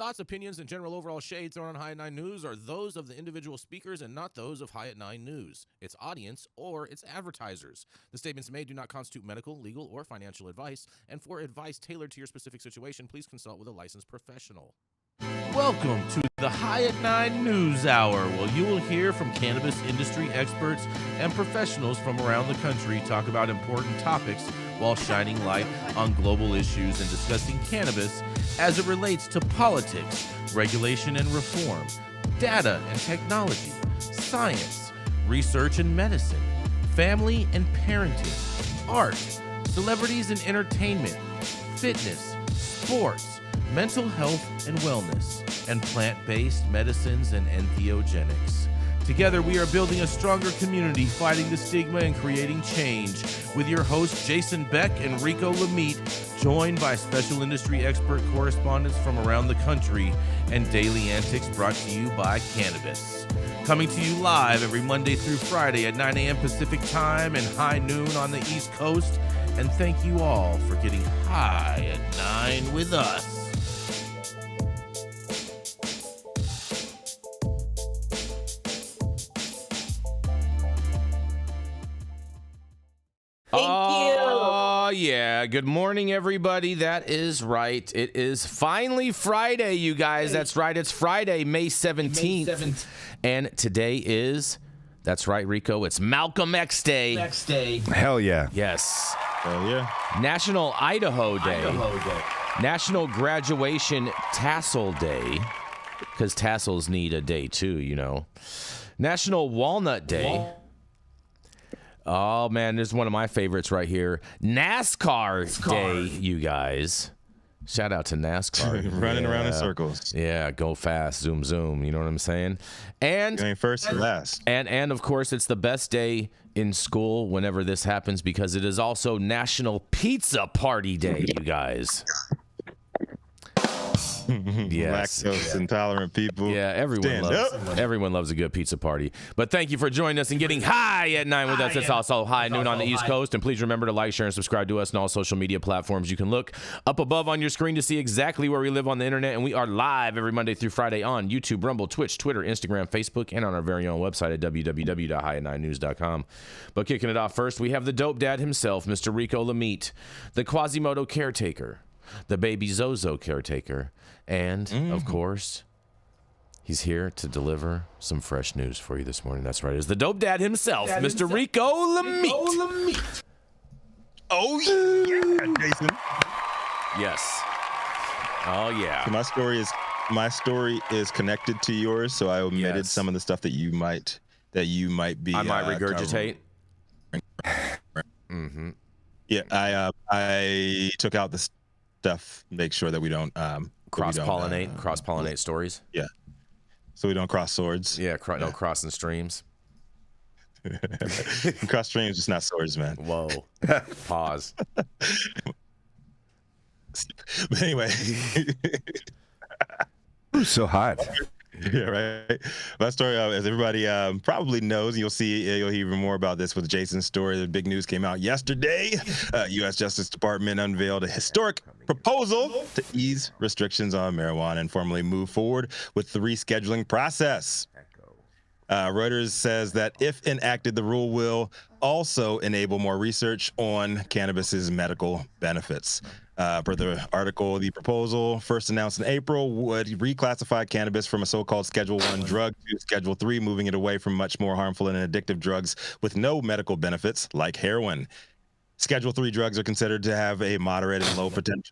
thoughts, opinions, and general overall shade thrown on High at 9 News are those of the individual speakers and not those of High at 9 News, its audience, or its advertisers. The statements made do not constitute medical, legal, or financial advice, and for advice tailored to your specific situation, please consult with a licensed professional. Welcome to the High at 9 News Hour, where you will hear from cannabis industry experts and professionals from around the country talk about important topics while shining light on global issues and discussing cannabis as it relates to politics, regulation and reform, data and technology, science, research and medicine, family and parenting, art, celebrities and entertainment, fitness, sports, mental health and wellness, and plant-based medicines and entheogenics. Together, we are building a stronger community, fighting the stigma and creating change. With your hosts, Jason Beck and Rico Lamitte, joined by special industry expert correspondents from around the country, and daily antics brought to you by Cannabis. Coming to you live every Monday through Friday at 9 a.m. Pacific Time and high noon on the East Coast. And thank you all for getting high at 9 with us. Oh, yeah. Good morning, everybody. That is right. It is finally Friday, you guys. That's right. It's Friday, May 17th. And today is, that's right, Rico, it's Malcolm X Day. Hell yeah. Yes. Hell yeah. National Idaho Day. National Graduation Tassel Day, because tassels need a day too, you know. National Walnut Day. Oh, man, this is one of my favorites right here. NASCAR Day, you guys. Shout out to NASCAR. Running around in circles. Yeah, go fast, zoom, zoom. You know what I'm saying? And going first and last. And of course, it's the best day in school whenever this happens because it is also National Pizza Party Day, you guys. Yes. Lactose intolerant people. Yeah, everyone loves a good pizza party. But thank you for joining us and getting high at 9 with us. It's also high noon on the East Coast. And please remember to like, share, and subscribe to us on all social media platforms. You can look up above on your screen to see exactly where we live on the internet. And we are live every Monday through Friday on YouTube, Rumble, Twitch, Twitter, Instagram, Facebook, and on our very own website at www.highat9news.com. But kicking it off first, we have the dope dad himself, Mr. Rico Lamitte, the Quasimodo caretaker, the baby Zozo caretaker, and, of course, he's here to deliver some fresh news for you this morning. That's right. It's the dope dad himself, Mr. Rico Lamitte. Oh, yeah, Jason. Yes. Oh, yeah. So my story is connected to yours, so I omitted some of the stuff that you might be. I might regurgitate. Yeah, I took out the stuff, make sure that we don't cross-pollinate stories. Yeah, so we don't cross swords. Yeah, no crossing streams. Cross streams, just not swords, man. Whoa. Pause. But anyway. So hot. Yeah, right. My story, as everybody probably knows, you'll hear even more about this with Jason's story. The big news came out yesterday. U.S. Justice Department unveiled a historic proposal to ease restrictions on marijuana and formally move forward with the rescheduling process. Reuters says that if enacted, the rule will also enable more research on cannabis's medical benefits. Per the article, the proposal, first announced in April, would reclassify cannabis from a so-called Schedule 1 drug to Schedule 3, moving it away from much more harmful and addictive drugs with no medical benefits, like heroin. Schedule 3 drugs are considered to have a moderate and low potential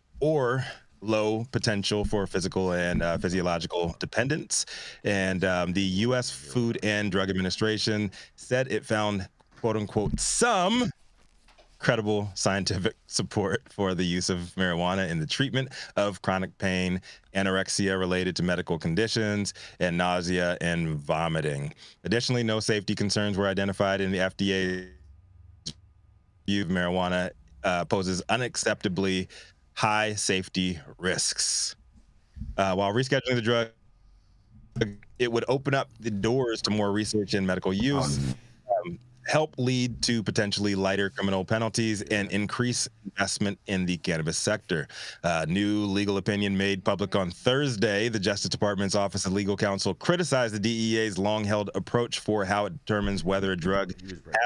for physical and physiological dependence. And the U.S. Food and Drug Administration said it found, quote unquote, some credible scientific support for the use of marijuana in the treatment of chronic pain, anorexia related to medical conditions, and nausea and vomiting. Additionally, no safety concerns were identified in the FDA's view of marijuana poses unacceptably high safety risks. While rescheduling the drug, it would open up the doors to more research and medical use. help lead to potentially lighter criminal penalties and increase investment in the cannabis sector. New legal opinion made public on Thursday. The Justice Department's Office of Legal Counsel criticized the DEA's long-held approach for how it determines whether a drug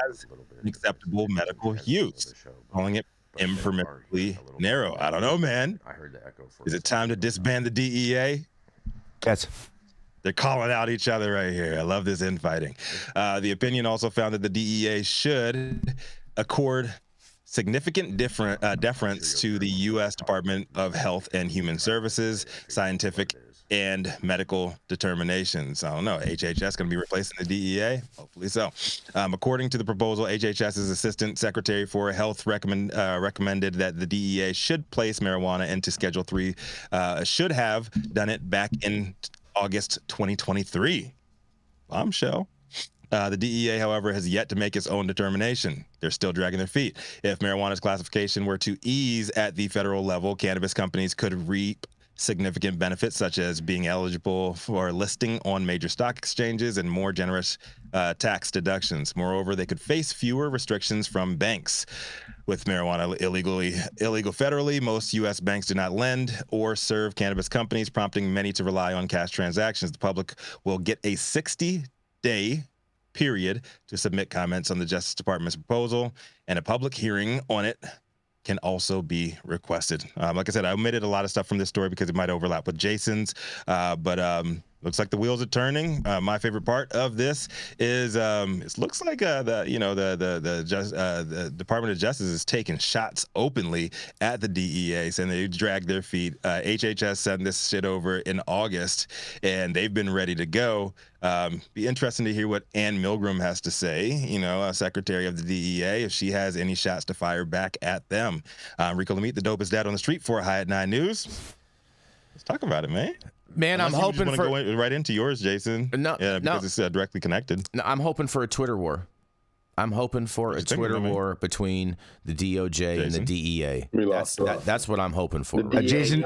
has an acceptable medical use, calling it impermissibly narrow. I don't know, man. Is it time to disband the DEA? Yes. They're calling out each other right here. I love this infighting. The opinion also found that the DEA should accord significant deference to the U.S. Department of Health and Human Services, scientific and medical determinations. I don't know. HHS going to be replacing the DEA? Hopefully so. According to the proposal, HHS's Assistant Secretary for Health recommended that the DEA should place marijuana into Schedule 3, should have done it back in August 2023. Bombshell. The DEA, however, has yet to make its own determination. They're still dragging their feet. If marijuana's classification were to ease at the federal level, cannabis companies could reap significant benefits, such as being eligible for listing on major stock exchanges and more generous tax deductions. Moreover, they could face fewer restrictions from banks. With marijuana illegal federally, most U.S. banks do not lend or serve cannabis companies, prompting many to rely on cash transactions. The public will get a 60-day period to submit comments on the Justice Department's proposal, and a public hearing on it can also be requested. Like I said, I omitted a lot of stuff from this story because it might overlap with Jason's, but looks like the wheels are turning. My favorite part of this is it looks like the Department of Justice is taking shots openly at the DEA, saying they dragged their feet. HHS sent this shit over in August, and they've been ready to go. Be interesting to hear what Ann Milgram has to say, Secretary of the DEA, if she has any shots to fire back at them. Rico Lamitte, the dopest dad on the street for High at 9 News. Let's talk about it, man. Man, Unless I'm hoping you just want to go right into yours, Jason. No, because it's directly connected. No, I'm hoping for a Twitter war. I'm hoping for a Twitter war between the DOJ and the DEA. That's what I'm hoping for. Jason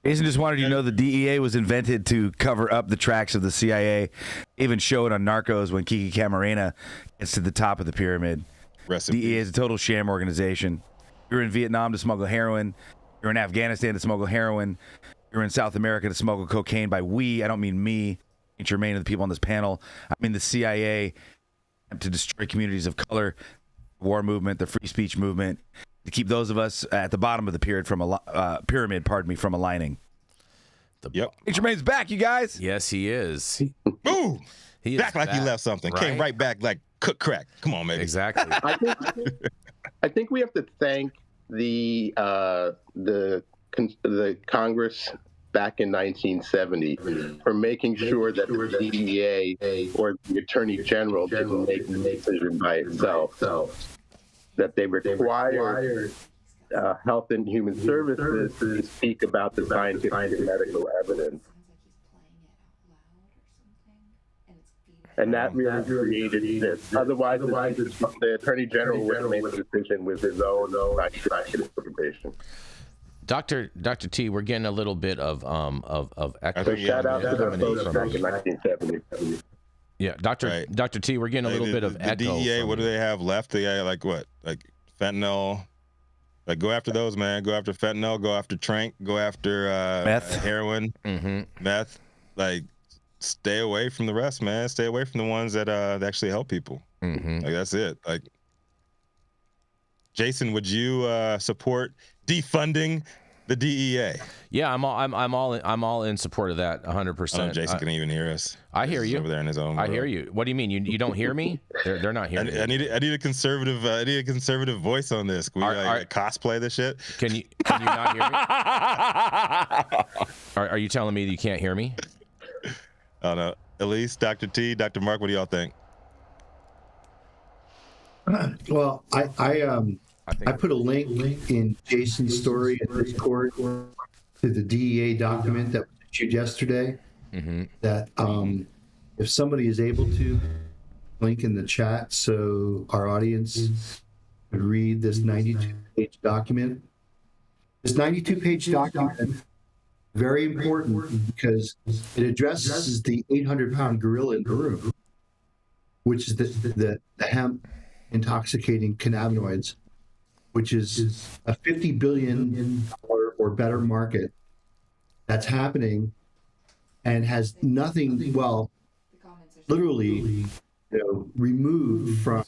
just wanted you to know the DEA was invented to cover up the tracks of the CIA. Even show it on Narcos when Kiki Camarena gets to the top of the pyramid. DEA is a total sham organization. You're in Vietnam to smuggle heroin. You're in Afghanistan to smuggle heroin. You're in South America to smuggle cocaine. By we, I don't mean me, Germain, and the people on this panel. I mean the CIA to destroy communities of color, war movement, the free speech movement, to keep those of us at the bottom of the pyramid from aligning. Germain's back, you guys. Yes, he is. Boom! He is back like he left something. Right? Came right back like cook crack. Come on, baby. Exactly. I think we have to thank the Congress back in 1970 for making sure that the DEA or the Attorney General didn't make the decision by itself. That they required Health and Human Services to speak about the scientific and medical evidence. And that really created this. Otherwise, the Attorney General would have made the decision with his own scientific information. Dr. T, we're getting a little bit of echo. Shout out to the folks back in 1970. Yeah, Dr. T, we're getting a little bit of echo. The DEA, what do they have left? They got like what? Like fentanyl. Like go after those, man. Go after fentanyl. Go after trank. Go after meth, heroin, meth. Like stay away from the rest, man. Stay away from the ones that actually help people. Like that's it. Like Jason, would you support defunding the DEA? Yeah, I'm all in support of that 100%. Jason can even hear us. I hear you over there in his own. I hear you. What do you mean? You don't hear me? They're not hearing me. I need a conservative. I need a conservative voice on this. Can we cosplay this shit? Can you not hear me? Are you telling me that you can't hear me? Oh no, Elise, Dr. T, Dr. Mark, what do y'all think? Well, I put a link in Jason's story in Discord to the DEA document that was issued yesterday. That if somebody is able to link in the chat so our audience could read this 92-page document. This 92-page document, very important because it addresses the 800-pound gorilla in the room. which is the hemp intoxicating cannabinoids, which is a $50 billion or better market that's happening and has nothing, well, literally, removed from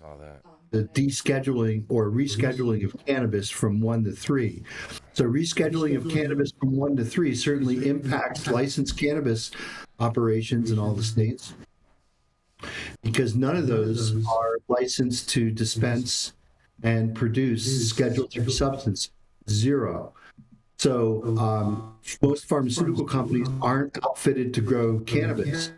the descheduling or rescheduling of cannabis from 1 to 3. So rescheduling of cannabis from 1 to 3 certainly impacts licensed cannabis operations in all the states, because none of those are licensed to dispense and produce Schedule III substance. Zero. So most pharmaceutical companies aren't outfitted to grow cannabis.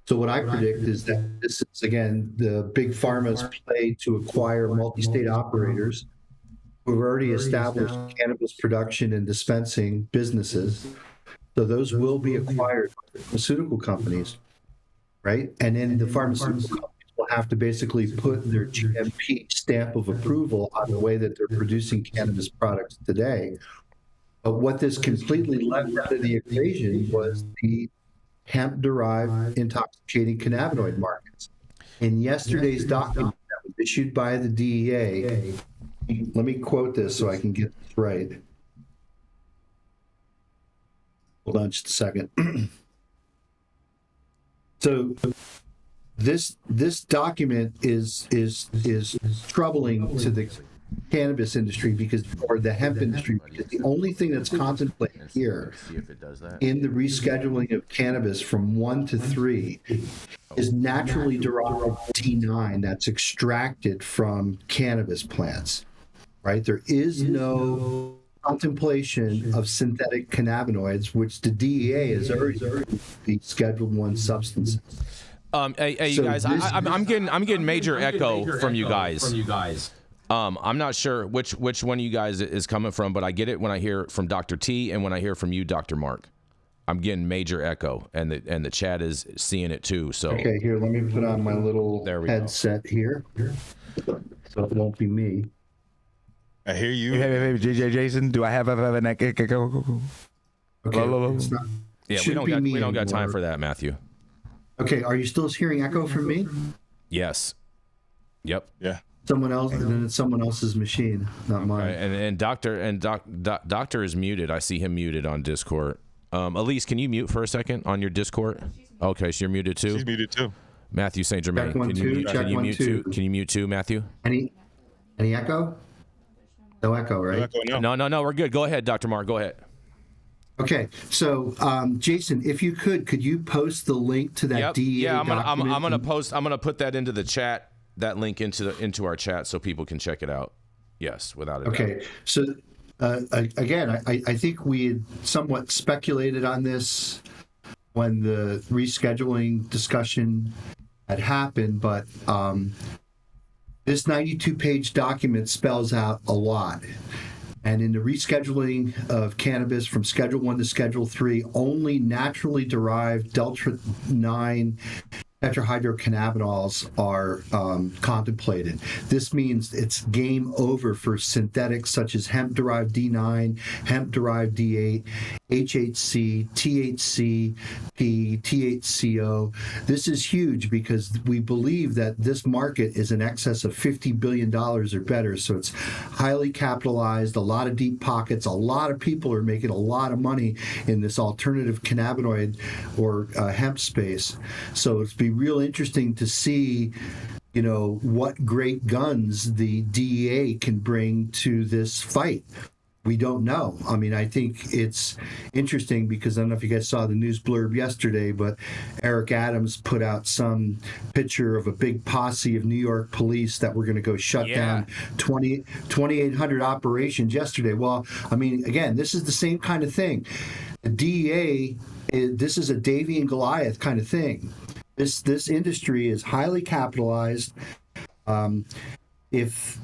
So what I predict is that this is, again, the big pharma's play to acquire multi-state operators who have already established cannabis production and dispensing businesses. So those will be acquired by pharmaceutical companies, right? And then the pharmaceutical companies will have to basically put their GMP stamp of approval on the way that they're producing cannabis products today. But what this completely left out of the equation was the hemp-derived intoxicating cannabinoid markets. In yesterday's document that was issued by the DEA, let me quote this so I can get this right. Hold on just a second. So this document is troubling to the cannabis industry or the hemp industry, because the only thing that's contemplated here in the rescheduling of cannabis from 1 to 3 is naturally derived D9 that's extracted from cannabis plants, right? There is no contemplation of synthetic cannabinoids, which the DEA has already the Schedule I substances. Hey, you guys, I'm getting major echo from you guys. I'm not sure which one of you guys is coming from, but I get it when I hear from Dr. T and when I hear from you, Dr. Mark. I'm getting major echo, and the chat is seeing it too. So okay, here, let me put on my little headset here, so it won't be me. I hear you. Hey, JJ Jason, do I have an echo? Okay, yeah, we don't got time for that, Matthew. Okay, are you still hearing echo from me? Yes. Yep. Yeah. Someone else, and then it's someone else's machine, not mine. And Doctor is muted. I see him muted on Discord. Elise, can you mute for a second on your Discord? Okay, so you're muted too. She's muted too. Mathieu St. Germain, can you mute too? Can you mute too, Matthew? Any echo? No echo, right? No. We're good. Go ahead, Dr. Mark. Go ahead. Okay, so Jason, if you could you post the link to that DEA document? I'm gonna put that into the chat. That link into our chat so people can check it out. Yes, without a doubt. Okay, so again, I think we had somewhat speculated on this when the rescheduling discussion had happened, but this 92-page document spells out a lot. And in the rescheduling of cannabis from Schedule I to Schedule III, only naturally derived delta-9 tetrahydrocannabinols are contemplated. This means it's game over for synthetics such as hemp-derived D9, hemp-derived D8, HHC, THC, THCO. This is huge because we believe that this market is in excess of $50 billion or better. So it's highly capitalized, a lot of deep pockets. A lot of people are making a lot of money in this alternative cannabinoid or hemp space. So it's be real interesting to see, what great guns the DEA can bring to this fight. We don't know. I mean, I think it's interesting because I don't know if you guys saw the news blurb yesterday, but Eric Adams put out some picture of a big posse of New York police that were going to go shut down 2,800 operations yesterday. Well, I mean, again, this is the same kind of thing. The DEA, this is a Davy and Goliath kind of thing. This industry is highly capitalized. If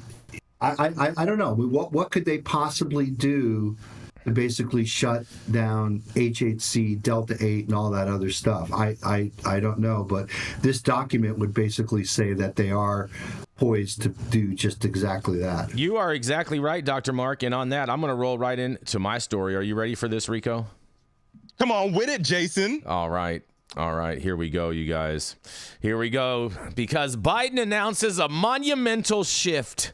I don't know. What could they possibly do to basically shut down HHC, Delta 8, and all that other stuff? I don't know. But this document would basically say that they are poised to do just exactly that. You are exactly right, Dr. Mark. And on that, I'm going to roll right into my story. Are you ready for this, Rico? Come on with it, Jason. All right. All right, here we go, you guys. Here we go. Because Biden announces a monumental shift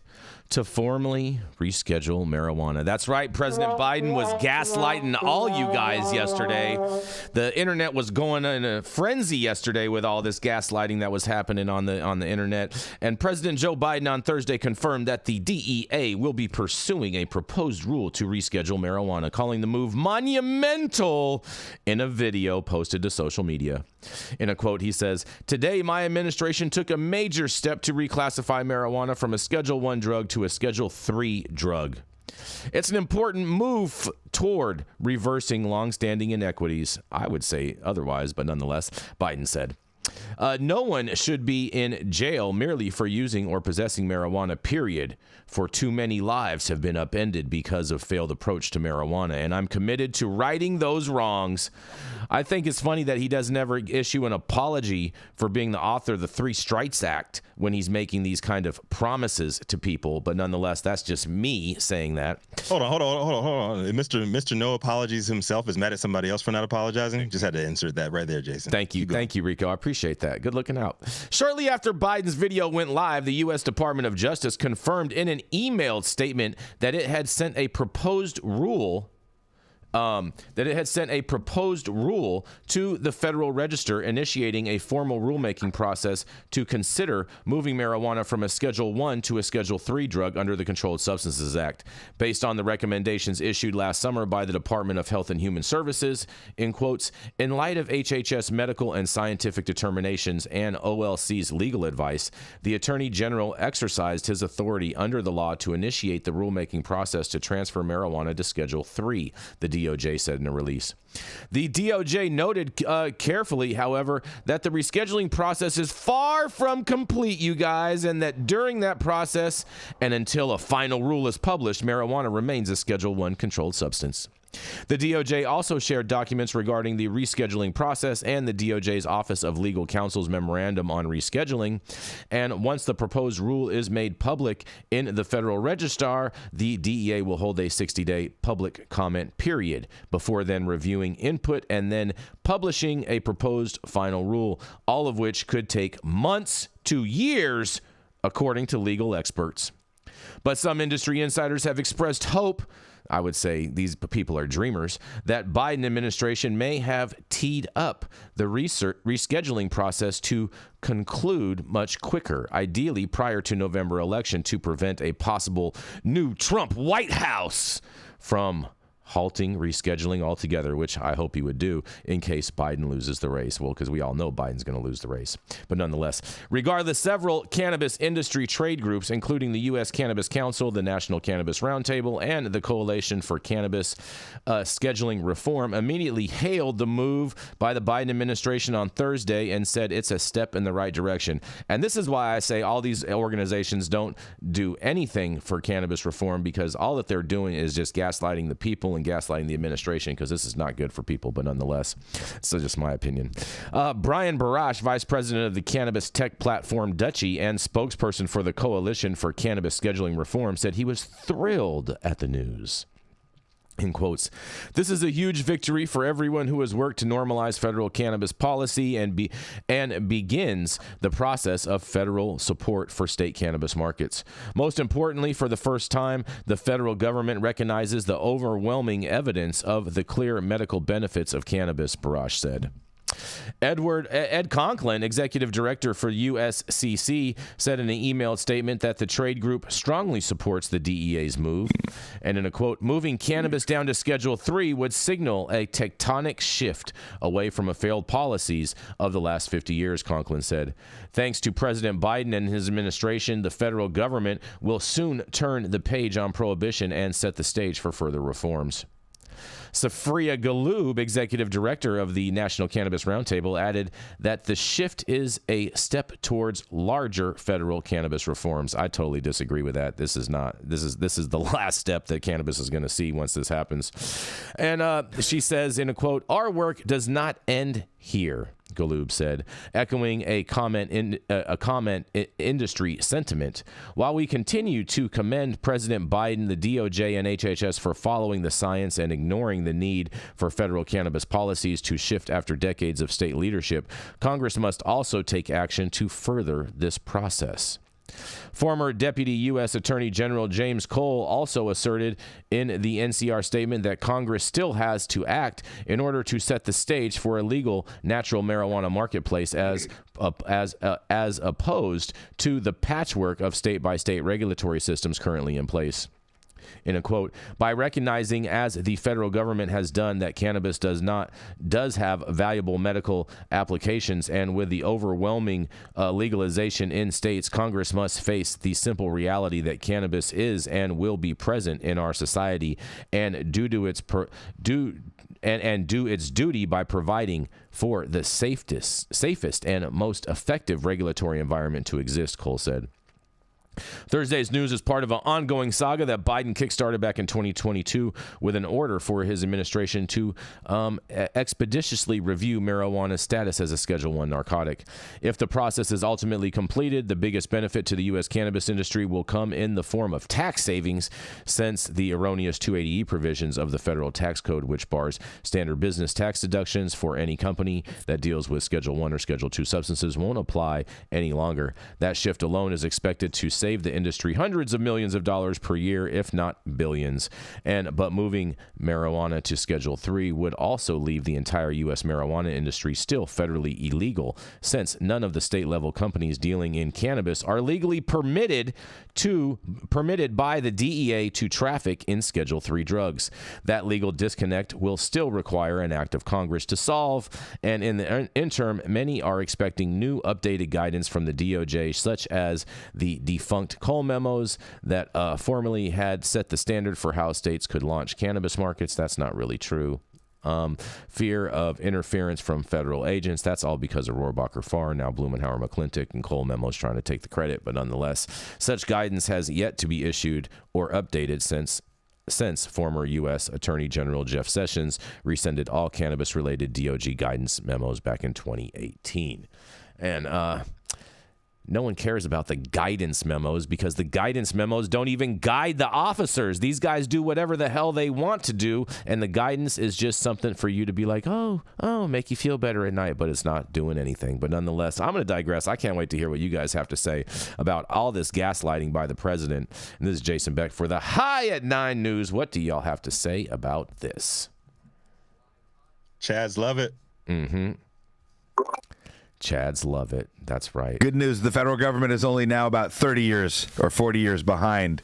to formally reschedule marijuana. That's right. President Biden was gaslighting all you guys yesterday. The internet was going in a frenzy yesterday with all this gaslighting that was happening on the internet. And President Joe Biden on Thursday confirmed that the DEA will be pursuing a proposed rule to reschedule marijuana, calling the move monumental in a video posted to social media. In a quote, he says, "Today, my administration took a major step to reclassify marijuana from a Schedule I drug to a Schedule III drug. It's an important move toward reversing longstanding inequities." I would say otherwise, but nonetheless, Biden said. No one should be in jail merely for using or possessing marijuana, period. For too many lives have been upended because of failed approach to marijuana, and I'm committed to righting those wrongs. I think it's funny that he doesn't ever issue an apology for being the author of the Three Strikes Act when he's making these kind of promises to people, but nonetheless, that's just me saying that. Hold on. Mr. No Apologies himself is mad at somebody else for not apologizing. Just had to insert that right there, Jason. Thank you, Rico. I appreciate that. Good looking out. Shortly after Biden's video went live, the U.S. Department of Justice confirmed in an emailed statement that it had sent a proposed rule to the Federal Register, initiating a formal rulemaking process to consider moving marijuana from a Schedule I to a Schedule III drug under the Controlled Substances Act, based on the recommendations issued last summer by the Department of Health and Human Services, in quotes, "In light of HHS medical and scientific determinations and OLC's legal advice, the Attorney General exercised his authority under the law to initiate the rulemaking process to transfer marijuana to Schedule III," the DOJ said in a release. The DOJ noted carefully, however, that the rescheduling process is far from complete, you guys, and that during that process and until a final rule is published, marijuana remains a Schedule I controlled substance. The DOJ also shared documents regarding the rescheduling process and the DOJ's Office of Legal Counsel's memorandum on rescheduling. And once the proposed rule is made public in the Federal Register, the DEA will hold a 60-day public comment period before then reviewing input and then publishing a proposed final rule, all of which could take months to years, according to legal experts. But some industry insiders have expressed hope, I would say these people are dreamers, that Biden administration may have teed up the rescheduling process to conclude much quicker, ideally prior to November election, to prevent a possible new Trump White House from halting rescheduling altogether, which I hope he would do in case Biden loses the race. Well, because we all know Biden's going to lose the race. But nonetheless, regardless, several cannabis industry trade groups, including the U.S. Cannabis Council, the National Cannabis Roundtable, and the Coalition for Cannabis Scheduling Reform, immediately hailed the move by the Biden administration on Thursday and said it's a step in the right direction. And this is why I say all these organizations don't do anything for cannabis reform, because all that they're doing is just gaslighting the people and gaslighting the administration, because this is not good for people. But nonetheless, so just my opinion. Brian Barash, vice president of the cannabis tech platform Dutchie and spokesperson for the Coalition for Cannabis Scheduling Reform, said he was thrilled at the news. In quotes, "This is a huge victory for everyone who has worked to normalize federal cannabis policy and begins the process of federal support for state cannabis markets. Most importantly, for the first time, the federal government recognizes the overwhelming evidence of the clear medical benefits of cannabis," Barash said. Ed Conklin, executive director for USCC, said in an emailed statement that the trade group strongly supports the DEA's move. And in a quote, "Moving cannabis down to Schedule III would signal a tectonic shift away from failed policies of the last 50 years, Conklin said. Thanks to President Biden and his administration, the federal government will soon turn the page on prohibition and set the stage for further reforms. Safria Galoob, executive director of the National Cannabis Roundtable, added that the shift is a step towards larger federal cannabis reforms. I totally disagree with that. This is the last step that cannabis is going to see once this happens. And she says in a quote, "Our work does not end here. Galoob said, echoing a comment industry sentiment. While we continue to commend President Biden, the DOJ, and HHS for following the science and ignoring the need for federal cannabis policies to shift after decades of state leadership, Congress must also take action to further this process. Former Deputy U.S. Attorney General James Cole also asserted in the NCR statement that Congress still has to act in order to set the stage for a legal natural marijuana marketplace as opposed to the patchwork of state-by-state regulatory systems currently in place. In a quote, by recognizing, as the federal government has done, that cannabis does have valuable medical applications, and with the overwhelming legalization in states, Congress must face the simple reality that cannabis is and will be present in our society, and do its duty by providing for the safest and most effective regulatory environment to exist, Cole said. Thursday's news is part of an ongoing saga that Biden kickstarted back in 2022 with an order for his administration to expeditiously review marijuana's status as a Schedule I narcotic. If the process is ultimately completed, the biggest benefit to the U.S. cannabis industry will come in the form of tax savings, since the erroneous 280E provisions of the federal tax code, which bars standard business tax deductions for any company that deals with Schedule I or Schedule II substances, won't apply any longer. That shift alone is expected to save the industry hundreds of millions of dollars per year, if not billions. But moving marijuana to Schedule III would also leave the entire U.S. marijuana industry still federally illegal, since none of the state-level companies dealing in cannabis are legally permitted by the DEA to traffic in Schedule III drugs. That legal disconnect will still require an act of Congress to solve, and in the interim, many are expecting new updated guidance from the DOJ, such as the defunct Cole memos that formerly had set the standard for how states could launch cannabis markets. That's not really true. Fear of interference from federal agents. That's all because of Rohrabacher Farr, now Blumenauer McClintock, and Cole memos trying to take the credit. But nonetheless, such guidance has yet to be issued or updated since former U.S. Attorney General Jeff Sessions rescinded all cannabis-related DOJ guidance memos back in 2018. And no one cares about the guidance memos, because the guidance memos don't even guide the officers. These guys do whatever the hell they want to do, and the guidance is just something for you to be like, oh, make you feel better at night, but it's not doing anything. But nonetheless, I'm going to digress. I can't wait to hear what you guys have to say about all this gaslighting by the president. And this is Jason Beck for the High at 9 News. What do y'all have to say about this? Chads love it. Mm-hmm. Chads love it. That's right. Good news. The federal government is only now about 30 years or 40 years behind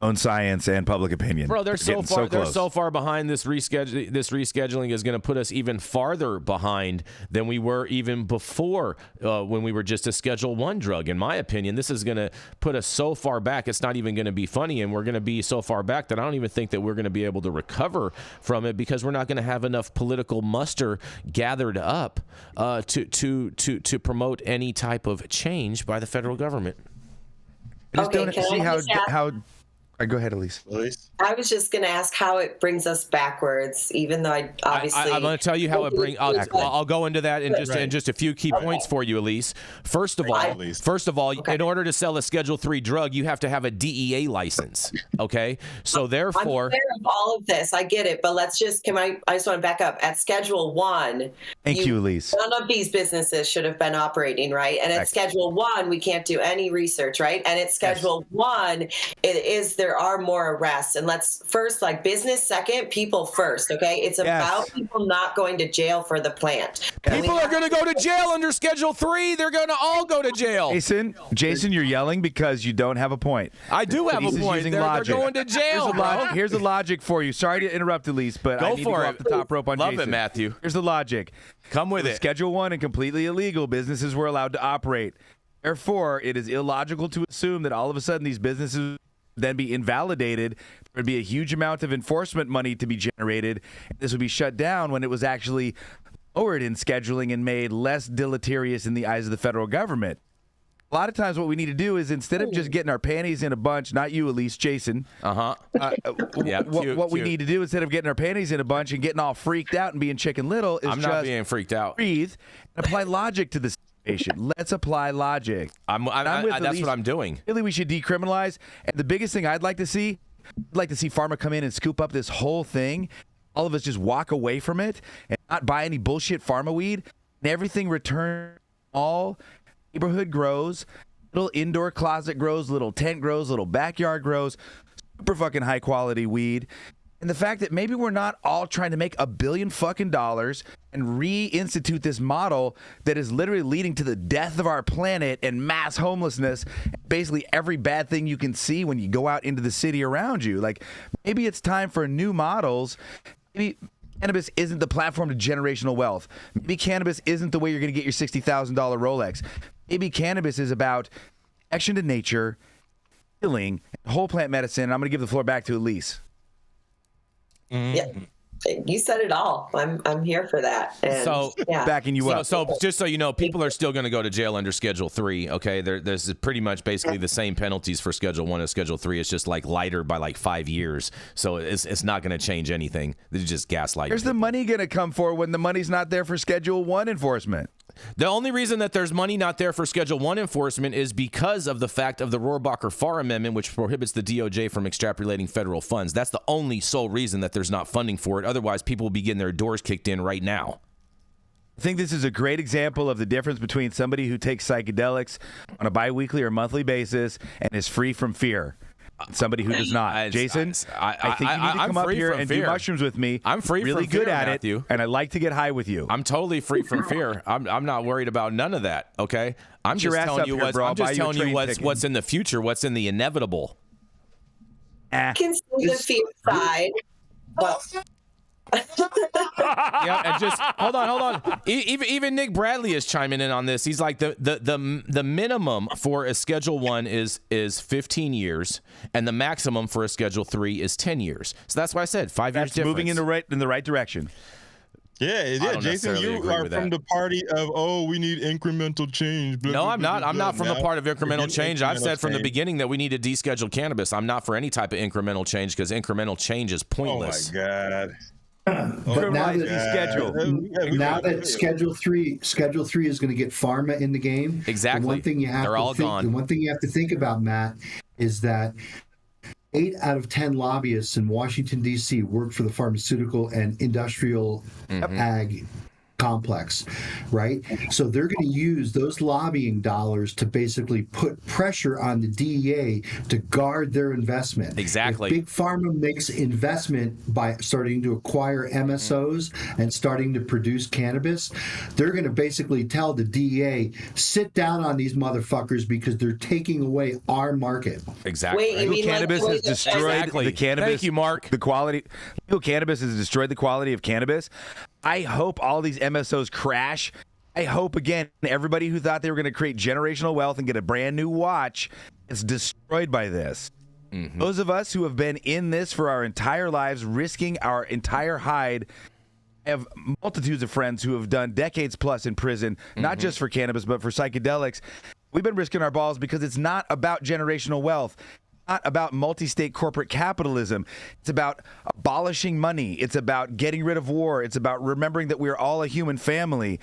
own science and public opinion. Bro, they're so far behind. This rescheduling is going to put us even farther behind than we were even before, when we were just a Schedule I drug. In my opinion, this is going to put us so far back, it's not even going to be funny, and we're going to be so far back that I don't even think that we're going to be able to recover from it, because we're not going to have enough political muster gathered up to promote any type of change by the federal government. I just don't see how. Go ahead, Elise. I was just going to ask how it brings us backwards, even though I'm going to tell you how it brings. I'll go into that in just a few key points for you, Elise. First of all, in order to sell a Schedule III drug, you have to have a DEA license. Okay, so therefore, I'm aware of all of this. I get it, but I just want to back up. At Schedule I, thank you, Elise. None of these businesses should have been operating, right? And at Schedule I, we can't do any research, right? And at Schedule I, there are more arrests. And let's first, business second, people first, okay? It's about people not going to jail for the plant. People are going to go to jail under Schedule III. They're going to all go to jail. Jason, you're yelling because you don't have a point. I do have a point. They're going to jail, Here's the logic for you. Sorry to interrupt, Elise, but I need to go off the top rope on Jason. Love it, Matthew. Here's the logic. Come with it. Schedule I and completely illegal businesses were allowed to operate. Therefore, it is illogical to assume that all of a sudden these businesses then be invalidated. There would be a huge amount of enforcement money to be generated. This would be shut down when it was actually lowered in scheduling and made less deleterious in the eyes of the federal government. A lot of times what we need to do is instead of just getting our panties in a bunch, not you, Elise, Jason. Yeah, what we need to do instead of getting our panties in a bunch and getting all freaked out and being Chicken Little is I'm not being freaked out. Breathe and apply logic to the situation. Let's apply logic. That's what I'm doing. Really, we should decriminalize. And the biggest thing I'd like to see Pharma come in and scoop up this whole thing. All of us just walk away from it and not buy any bullshit Pharma weed. And everything return all neighborhood grows, little indoor closet grows, little tent grows, little backyard grows, super fucking high quality weed. And the fact that maybe we're not all trying to make $1 billion fucking dollars and reinstitute this model that is literally leading to the death of our planet and mass homelessness, basically every bad thing you can see when you go out into the city around you. Like, maybe it's time for new models. Maybe cannabis isn't the platform to generational wealth. Maybe cannabis isn't the way you're going to get your $60,000 Rolex. Maybe cannabis is about action to nature, healing, whole plant medicine. I'm going to give the floor back to Elise. Yeah, you said it all. I'm here for that. And, backing you up. So just so you know, people are still going to go to jail under Schedule 3. Okay, there's pretty much basically the same penalties for Schedule 1 as Schedule 3. It's just like lighter by like 5 years. So it's not going to change anything. It's just gaslighting. Where's the money going to come for when the money's not there for Schedule 1 enforcement? The only reason that there's money not there for Schedule 1 enforcement is because of the fact of the Rohrabacher-Farr Amendment, which prohibits the DOJ from extrapolating federal funds. That's the only sole reason that there's not funding for it. Otherwise, people will be getting their doors kicked in right now. I think this is a great example of the difference between somebody who takes psychedelics on a biweekly or monthly basis and is free from fear. Somebody who does not. Jason, I think you need to come up here and do mushrooms with me. I'm free really from fear, good at Matthew. it, and I like to get high with you. I'm totally free from fear. I'm not worried about none of that. Okay, I'm just telling you what's in the future, what's in the inevitable. I can see the fear side, but. Yeah, and just hold on. Even Nick Bradley is chiming in on this. He's like the minimum for a Schedule 1 is 15 years, and the maximum for a Schedule 3 is 10 years. So that's why I said 5 years difference. Moving in the right direction. Yeah, Jason, you are from the party of, we need incremental change. No, I'm not. I'm not from the part of incremental change. I've said from the beginning that we need to deschedule cannabis. I'm not for any type of incremental change because incremental change is pointless. Oh, my God. But now that Schedule 3 is going to get Pharma in the game. Exactly. The one thing you have to think about, Matt, is that 8 out of 10 lobbyists in Washington, D.C. work for the pharmaceutical and industrial ag complex, right? So they're going to use those lobbying dollars to basically put pressure on the DEA to guard their investment. Exactly. If Big Pharma makes investment by starting to acquire MSOs and starting to produce cannabis, they're going to basically tell the DEA, sit down on these motherfuckers because they're taking away our market. Exactly. Wait, you mean cannabis has destroyed the cannabis. Thank you, Mark. The quality. Legal cannabis has destroyed the quality of cannabis. I hope all these MSOs crash. I hope, again, everybody who thought they were going to create generational wealth and get a brand new watch is destroyed by this. Mm-hmm. Those of us who have been in this for our entire lives, risking our entire hide, I have multitudes of friends who have done decades plus in prison, not just for cannabis, but for psychedelics. We've been risking our balls because it's not about generational wealth. Not about multi-state corporate capitalism. It's about abolishing money. It's about getting rid of war. It's about remembering that we're all a human family.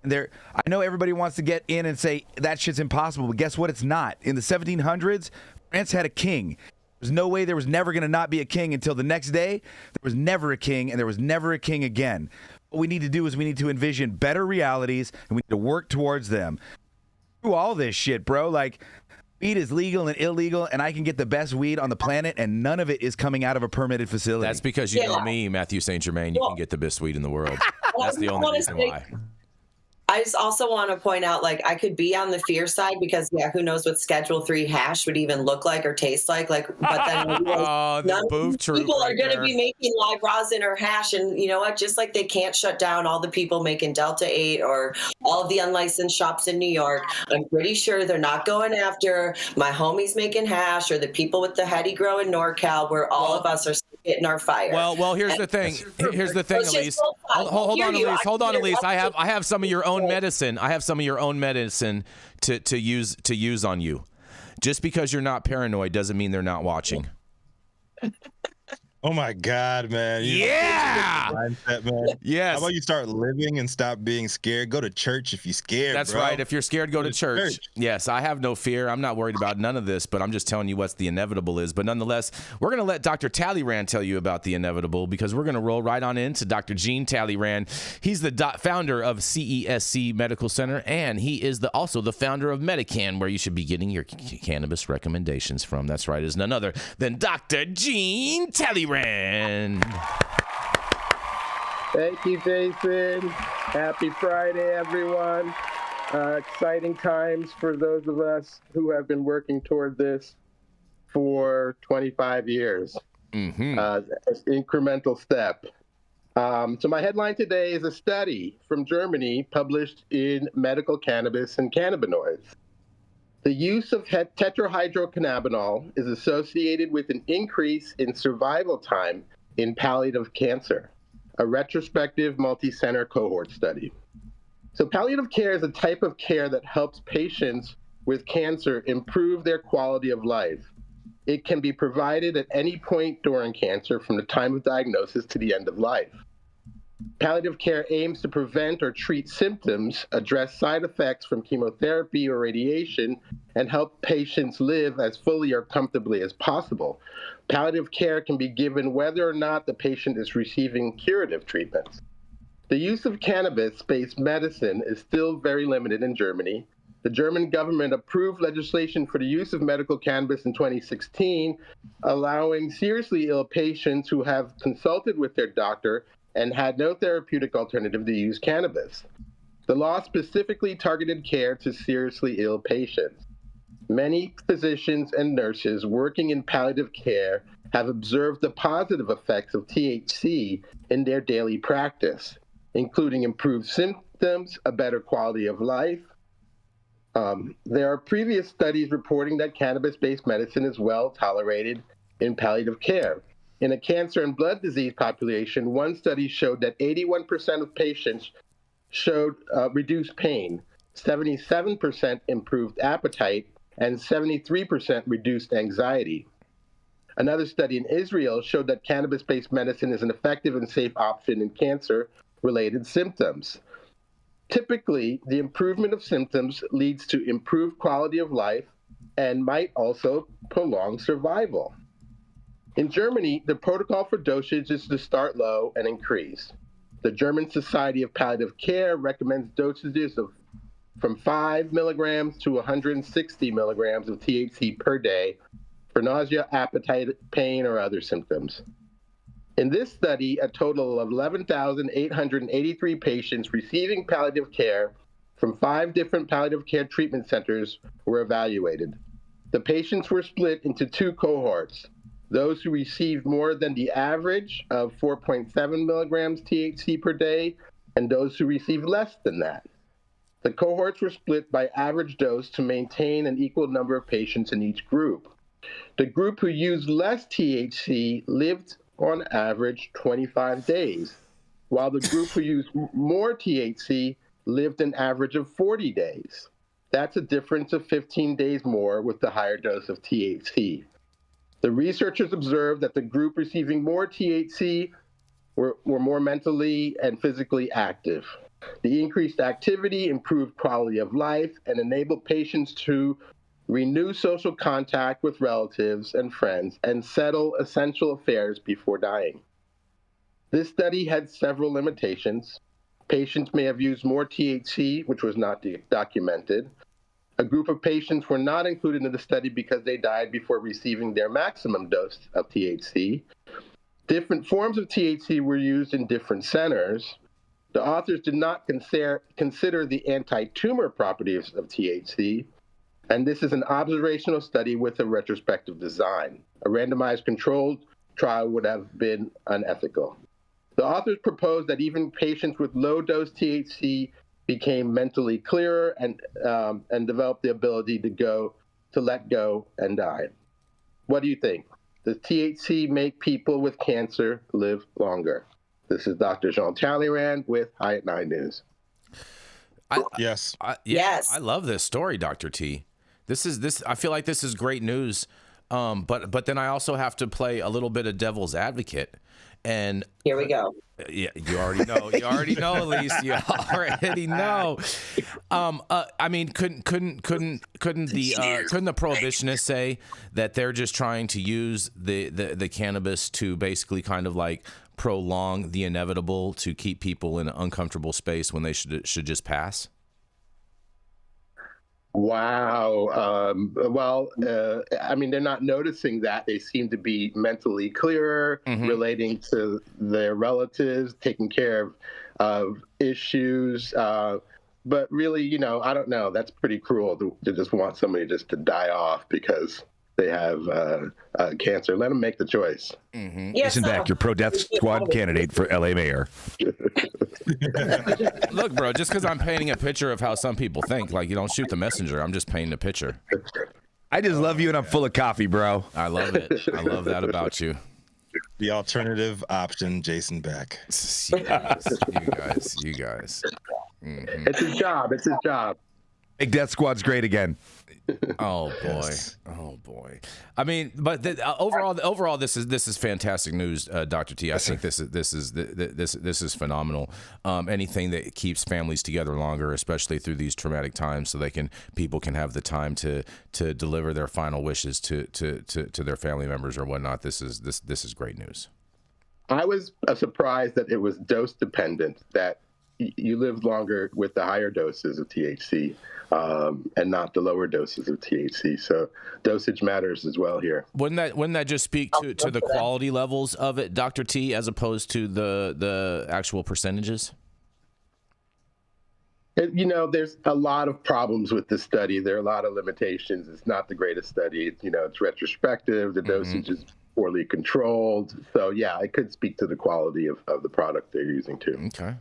I know everybody wants to get in and say that shit's impossible, but guess what? It's not. In the 1700s, France had a king. There's no way there was never going to not be a king until the next day. There was never a king, and there was never a king again. What we need to do is we need to envision better realities, and we need to work towards them. Through all this shit, bro, like, weed is legal and illegal, and I can get the best weed on the planet, and none of it is coming out of a permitted facility. That's because you know me, Mathieu St. Germain. You can get the best weed in the world. That's the only reason why. I just also want to point out, like, I could be on the fear side because, who knows what Schedule 3 hash would even look like or taste like. But then none of people are going to be making live rosin or hash. And you know what? Just like they can't shut down all the people making Delta 8 or all of the unlicensed shops in New York, I'm pretty sure they're not going after my homies making hash or the people with the heady grow in NorCal where all of us are getting our fire. Well, here's the thing. Here's the thing, Elise. Hold on, Elise. I have some of your own own medicine. I have some of your own medicine to use on you. Just because you're not paranoid doesn't mean they're not watching. Oh my God, man! Mindset, man. Yes. How about you start living and stop being scared? Go to church if you're scared. That's bro. right. If you're scared, go to church. Yes, I have no fear. I'm not worried about none of this, but I'm just telling you what the inevitable is. But nonetheless, we're going to let Dr. Talleyrand tell you about the inevitable, because we're going to roll right on into Dr. Gene Talleyrand. He's the founder of CESC Medical Center, and he is also the founder of Medican, where you should be getting your cannabis recommendations from. That's right, is none other than Dr. Gene Talleyrand. Thank you, Jason. Happy Friday, everyone. Exciting times for those of us who have been working toward this for 25 years. Incremental step. So my headline today is a study from Germany published in Medical Cannabis and Cannabinoids. The use of tetrahydrocannabinol is associated with an increase in survival time in palliative cancer, a retrospective multi-center cohort study. So palliative care is a type of care that helps patients with cancer improve their quality of life. It can be provided at any point during cancer, from the time of diagnosis to the end of life. Palliative care aims to prevent or treat symptoms, address side effects from chemotherapy or radiation, and help patients live as fully or comfortably as possible. Palliative care can be given whether or not the patient is receiving curative treatments. The use of cannabis-based medicine is still very limited in Germany. The German government approved legislation for the use of medical cannabis in 2016, allowing seriously ill patients who have consulted with their doctor and had no therapeutic alternative to use cannabis. The law specifically targeted care to seriously ill patients. Many physicians and nurses working in palliative care have observed the positive effects of THC in their daily practice, including improved symptoms, a better quality of life. There are previous studies reporting that cannabis-based medicine is well tolerated in palliative care. In a cancer and blood disease population, one study showed that 81% of patients showed reduced pain, 77% improved appetite, and 73% reduced anxiety. Another study in Israel showed that cannabis-based medicine is an effective and safe option in cancer-related symptoms. Typically, the improvement of symptoms leads to improved quality of life and might also prolong survival. In Germany, the protocol for dosage is to start low and increase. The German Society of Palliative Care recommends dosages of from 5 milligrams to 160 milligrams of THC per day for nausea, appetite, pain, or other symptoms. In this study, a total of 11,883 patients receiving palliative care from 5 different palliative care treatment centers were evaluated. The patients were split into 2 cohorts: those who received more than the average of 4.7 milligrams THC per day, and those who received less than that. The cohorts were split by average dose to maintain an equal number of patients in each group. The group who used less THC lived on average 25 days, while the group who used more THC lived an average of 40 days. That's a difference of 15 days more with the higher dose of THC. The researchers observed that the group receiving more THC were more mentally and physically active. The increased activity improved quality of life and enabled patients to renew social contact with relatives and friends, and settle essential affairs before dying. This study had several limitations. Patients may have used more THC, which was not documented. A group of patients were not included in the study because they died before receiving their maximum dose of THC. Different forms of THC were used in different centers. The authors did not consider the anti-tumor properties of THC, and this is an observational study with a retrospective design. A randomized controlled trial would have been unethical. The authors proposed that even patients with low-dose THC became mentally clearer and developed the ability to let go and die. What do you think? Does THC make people with cancer live longer? This is Dr. Jean Talleyrand with High at 9 News. Yes. Yes. I love this story, Dr. T. I feel like this is great news. But then I also have to play a little bit of devil's advocate. And here we go. Yeah, you already know. You already know, Elise. You already know. I mean, couldn't the prohibitionists say that they're just trying to use the cannabis to basically kind of like prolong the inevitable to keep people in an uncomfortable space when they should just pass? Wow. I mean, they're not noticing that. They seem to be mentally clearer, relating to their relatives, taking care of issues. But really, I don't know. That's pretty cruel to just want somebody just to die off because they have cancer. Let them make the choice. Yes, Beck, your pro-death squad candidate for LA mayor. Look, bro, just because I'm painting a picture of how some people think, like, you don't shoot the messenger. I'm just painting a picture. I just love you and I'm full of coffee, bro. I love it. I love that about you. The alternative option, Jason Beck. You guys. It's his job. It's his job. Make Death Squad's great again. Oh boy. Yes. Oh boy. I mean, but overall, this is fantastic news, Dr. T. I think this is phenomenal. Anything that keeps families together longer, especially through these traumatic times, so people can have the time to deliver their final wishes to their family members or whatnot. This is great news. I was surprised that it was dose dependent, that you live longer with the higher doses of THC. And not the lower doses of THC. So dosage matters as well here. Wouldn't that just speak to the quality levels of it, Dr. T, as opposed to the actual percentages? There's a lot of problems with this study. There are a lot of limitations. It's not the greatest study. It's retrospective. The dosage is poorly controlled. So yeah, it could speak to the quality of the product they're using too. Okay.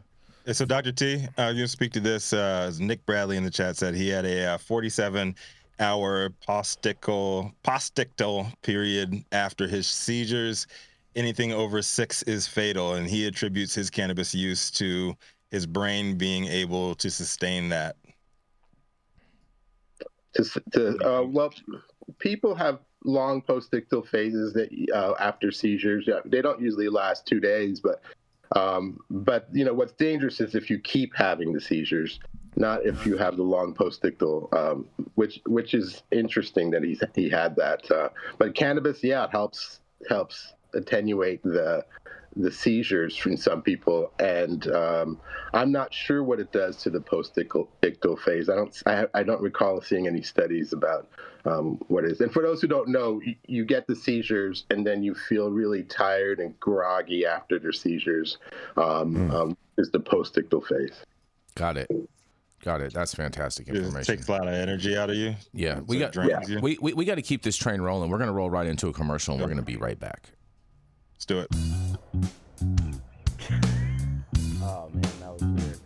So, Dr. T, you speak to this. Nick Bradley in the chat said he had a 47-hour postictal period after his seizures. Anything over 6 is fatal, and he attributes his cannabis use to his brain being able to sustain that. Well, people have long postictal phases that after seizures. They don't usually last 2 days, but what's dangerous is if you keep having the seizures, not if you have the long postictal, which is interesting that he had that. But cannabis, it helps attenuate the seizures from some people, and I'm not sure what it does to the postictal phase. I don't recall seeing any studies about what it is. And for those who don't know, you get the seizures and then you feel really tired and groggy after the seizures. Is the postictal phase. Got it. That's fantastic information. It takes a lot of energy out of you. Yeah, we got to keep this train rolling. We're going to roll right into a commercial, and we're going to be right back. Let's do it. Oh man, that was weird.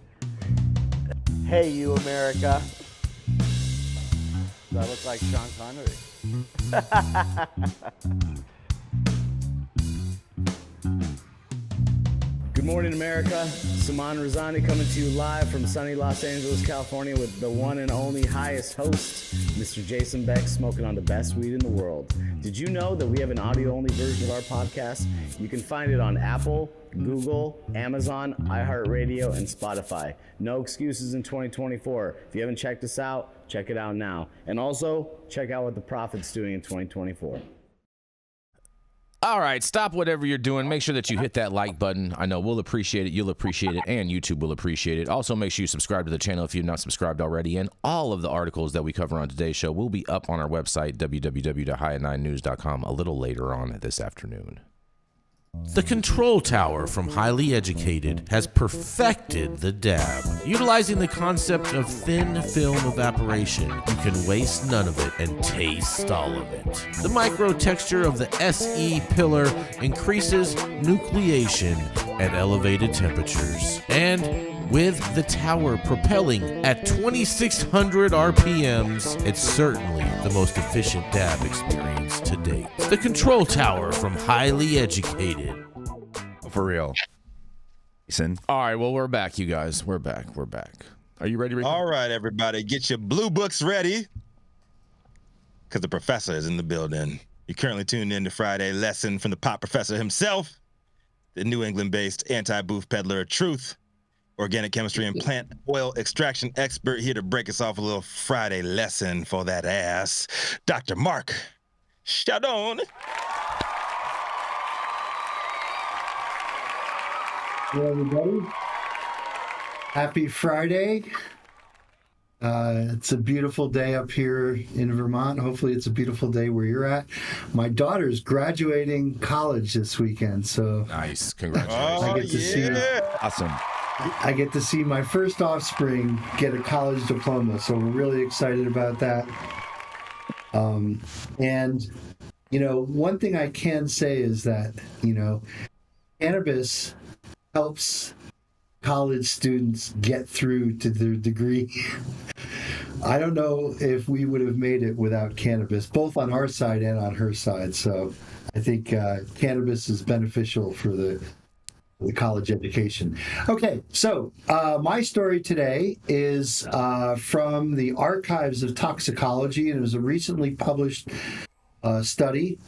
Hey, you America. Do I look like Sean Connery? Good morning, America. Saman Razani coming to you live from sunny Los Angeles, California with the one and only highest host, Mr. Jason Beck, smoking on the best weed in the world. Did you know that we have an audio-only version of our podcast? You can find it on Apple, Google, Amazon, iHeartRadio, and Spotify. No excuses in 2024. If you haven't checked us out, check it out now. And also, check out what the Prophet's doing in 2024. All right, stop whatever you're doing. Make sure that you hit that like button. I know we'll appreciate it, you'll appreciate it, and YouTube will appreciate it. Also, make sure you subscribe to the channel if you've not subscribed already. And all of the articles that we cover on today's show will be up on our website, www.high9news.com, a little later on this afternoon. The Control Tower from Highly Educated has perfected the dab. Utilizing the concept of thin film evaporation, you can waste none of it and taste all of it. The micro texture of the SE pillar increases nucleation at elevated temperatures. And with the tower propelling at 2,600 RPMs, it's certainly the most efficient dab experience to date. The Control Tower from Highly Educated. For real. Jason. All right, well, we're back, you guys. We're back. Are you ready, Rico? All right, everybody, get your blue books ready, because the professor is in the building. You're currently tuned in to Friday Lesson from the Pop Professor himself, the New England-based anti-booth peddler of truth, organic chemistry and plant oil extraction expert, here to break us off a little Friday lesson for that ass, Dr. Mark Scialdone. Hello, everybody. Happy Friday. It's a beautiful day up here in Vermont. Hopefully it's a beautiful day where you're at. My daughter's graduating college this weekend, so nice. Congratulations. I get to see Awesome. I get to see my first offspring get a college diploma, so we're really excited about that. And, you know, one thing I can say is that, you know, cannabis helps college students get through to their degree. I don't know if we would have made it without cannabis, both on our side and on her side. So I think cannabis is beneficial for the college education. Okay, so my story today is from the archives of toxicology, and it was a recently published study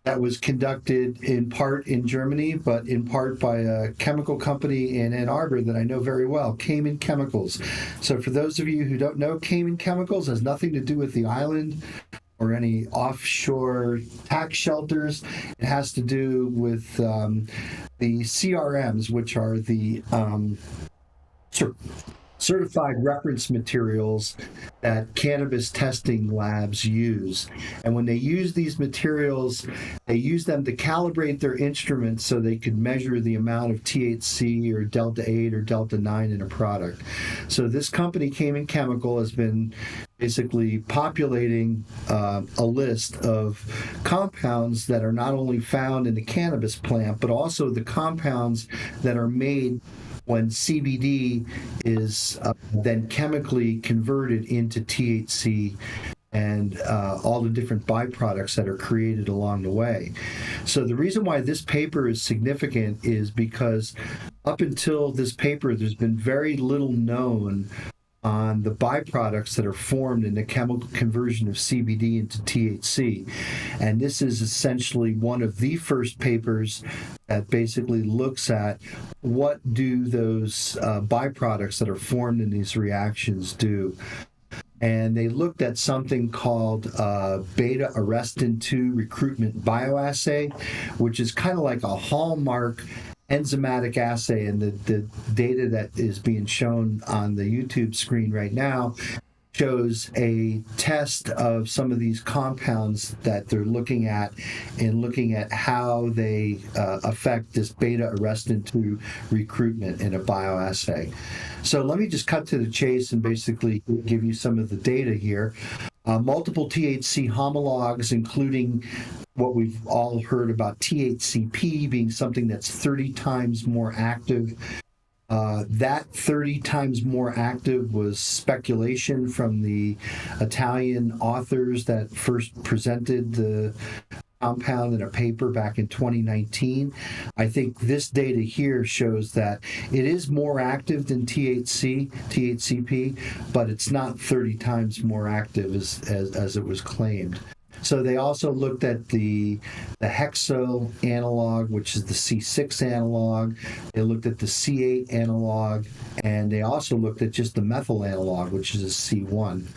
that was conducted in part in Germany, but in part by a chemical company in Ann Arbor that I know very well, Cayman Chemicals. So for those of you who don't know, Cayman Chemicals has nothing to do with the island or any offshore tax shelters. It has to do with the CRMs, which are the certified reference materials that cannabis testing labs use. And when they use these materials, they use them to calibrate their instruments so they could measure the amount of THC or Delta 8 or Delta 9 in a product. So this company, Cayman Chemical, has been basically populating a list of compounds that are not only found in the cannabis plant, but also the compounds that are made when CBD is then chemically converted into THC and all the different byproducts that are created along the way. So the reason why this paper is significant is because up until this paper, there's been very little known on the byproducts that are formed in the chemical conversion of CBD into THC. And this is essentially one of the first papers that basically looks at what do those byproducts that are formed in these reactions do. And they looked at something called beta-arrestin 2 recruitment bioassay, which is kind of like a hallmark enzymatic assay, and the data that is being shown on the YouTube screen right now shows a test of some of these compounds that they're looking at and looking at how they affect this beta-arrestin 2 recruitment in a bioassay. So let me just cut to the chase and basically give you some of the data here. Multiple THC homologs, including what we've all heard about THCP being something that's 30 times more active. That 30 times more active was speculation from the Italian authors that first presented the compound in a paper back in 2019. I think this data here shows that it is more active than THCP, but it's not 30 times more active as it was claimed. So they also looked at the hexo analog, which is the C6 analog. They looked at the C8 analog, and they also looked at just the methyl analog, which is a C1.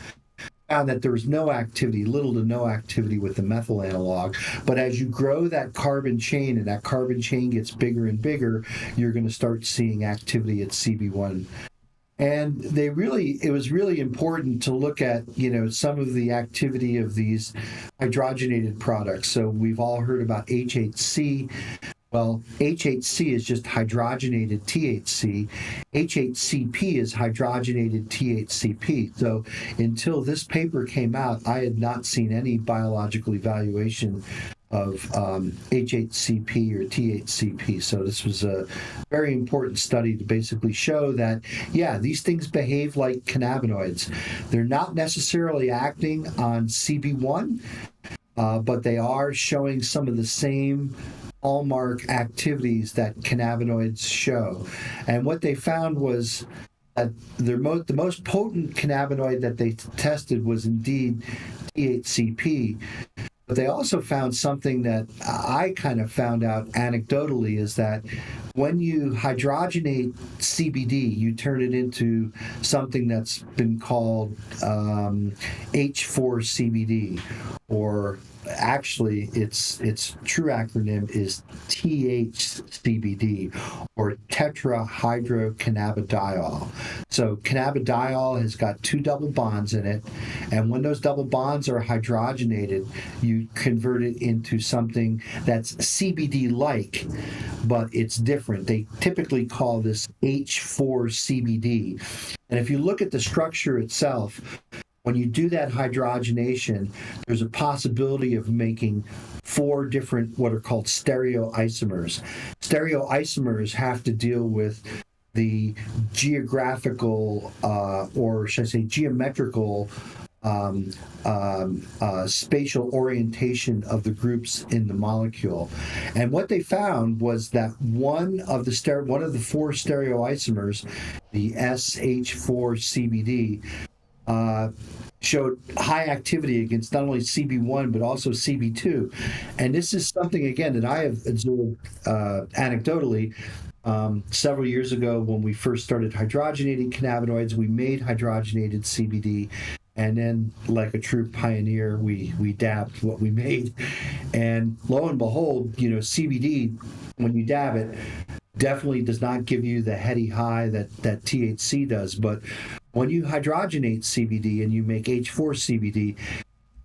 Found that there was no activity, little to no activity with the methyl analog. But as you grow that carbon chain and that carbon chain gets bigger and bigger, you're going to start seeing activity at CB1. And it was really important to look at, some of the activity of these hydrogenated products. So we've all heard about HHC. Well, HHC is just hydrogenated THC. HHCP is hydrogenated THCP. So until this paper came out, I had not seen any biological evaluation of HHCP or THCP. So this was a very important study to basically show that, these things behave like cannabinoids. They're not necessarily acting on CB1, but they are showing some of the same hallmark activities that cannabinoids show. And what they found was the most potent cannabinoid that they tested was indeed THCP. But they also found something that I kind of found out anecdotally, is that when you hydrogenate CBD, you turn it into something that's been called H4CBD, or actually its true acronym is THCBD, or tetrahydrocannabidiol. So cannabidiol has got 2 double bonds in it, and when those double bonds are hydrogenated, you convert it into something that's CBD-like, but it's different. They typically call this H4CBD. And if you look at the structure itself, when you do that hydrogenation, there's a possibility of making 4 different what are called stereoisomers. Stereoisomers have to deal with the geographical, or should I say geometrical, spatial orientation of the groups in the molecule. And what they found was that one of the 4 stereoisomers, the SH4CBD, showed high activity against not only CB1 but also CB2. And this is something, again, that I have observed anecdotally. Several years ago, when we first started hydrogenating cannabinoids, we made hydrogenated CBD. And then, like a true pioneer, we dabbed what we made. And lo and behold, CBD, when you dab it, definitely does not give you the heady high that THC does. But when you hydrogenate CBD and you make H4CBD,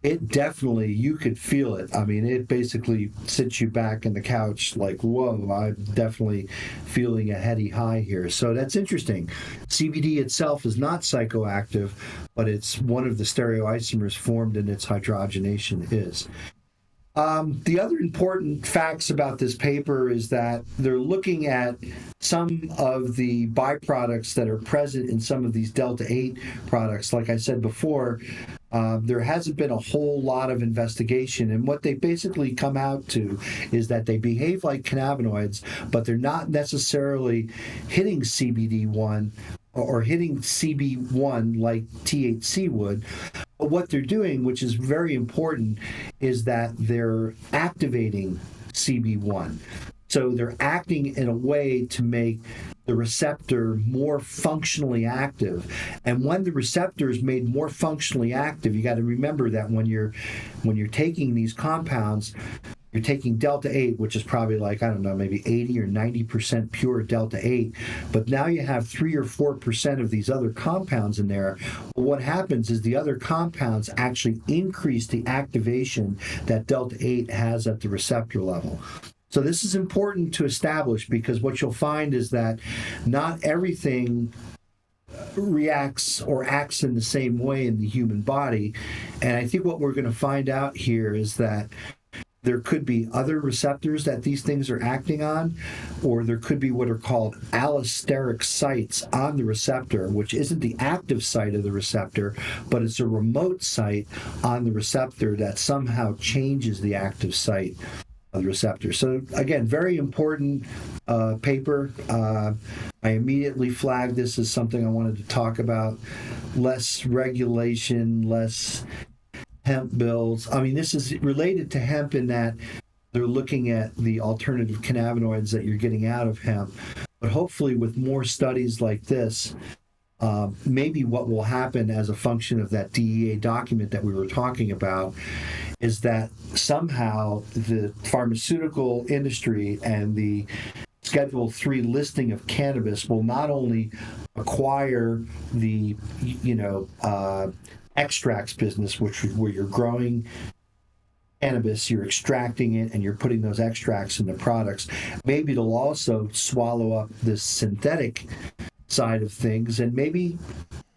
it definitely, you could feel it. I mean, it basically sits you back in the couch like, whoa, I'm definitely feeling a heady high here. So that's interesting. CBD itself is not psychoactive, but it's one of the stereoisomers formed in its hydrogenation is. The other important facts about this paper is that they're looking at some of the byproducts that are present in some of these Delta-8 products. Like I said before, there hasn't been a whole lot of investigation, and what they basically come out to is that they behave like cannabinoids, but they're not necessarily hitting CBD1 or hitting CB1 like THC would. But what they're doing, which is very important, is that they're activating CB1. So they're acting in a way to make the receptor more functionally active. And when the receptor is made more functionally active, you got to remember that when you're taking these compounds, you're taking Delta-8, which is probably like, I don't know, maybe 80 or 90% pure Delta-8, but now you have 3 or 4% of these other compounds in there. Well, what happens is the other compounds actually increase the activation that Delta-8 has at the receptor level. So this is important to establish, because what you'll find is that not everything reacts or acts in the same way in the human body. And I think what we're going to find out here is that there could be other receptors that these things are acting on, or there could be what are called allosteric sites on the receptor, which isn't the active site of the receptor, but it's a remote site on the receptor that somehow changes the active site of the receptor. So again, very important paper. I immediately flagged this as something I wanted to talk about. Less regulation, less hemp bills. I mean, this is related to hemp in that they're looking at the alternative cannabinoids that you're getting out of hemp. But hopefully with more studies like this, maybe what will happen as a function of that DEA document that we were talking about is that somehow the pharmaceutical industry and the Schedule 3 listing of cannabis will not only acquire the, extracts business, where you're growing cannabis, you're extracting it, and you're putting those extracts into products. Maybe it'll also swallow up the synthetic side of things, and maybe,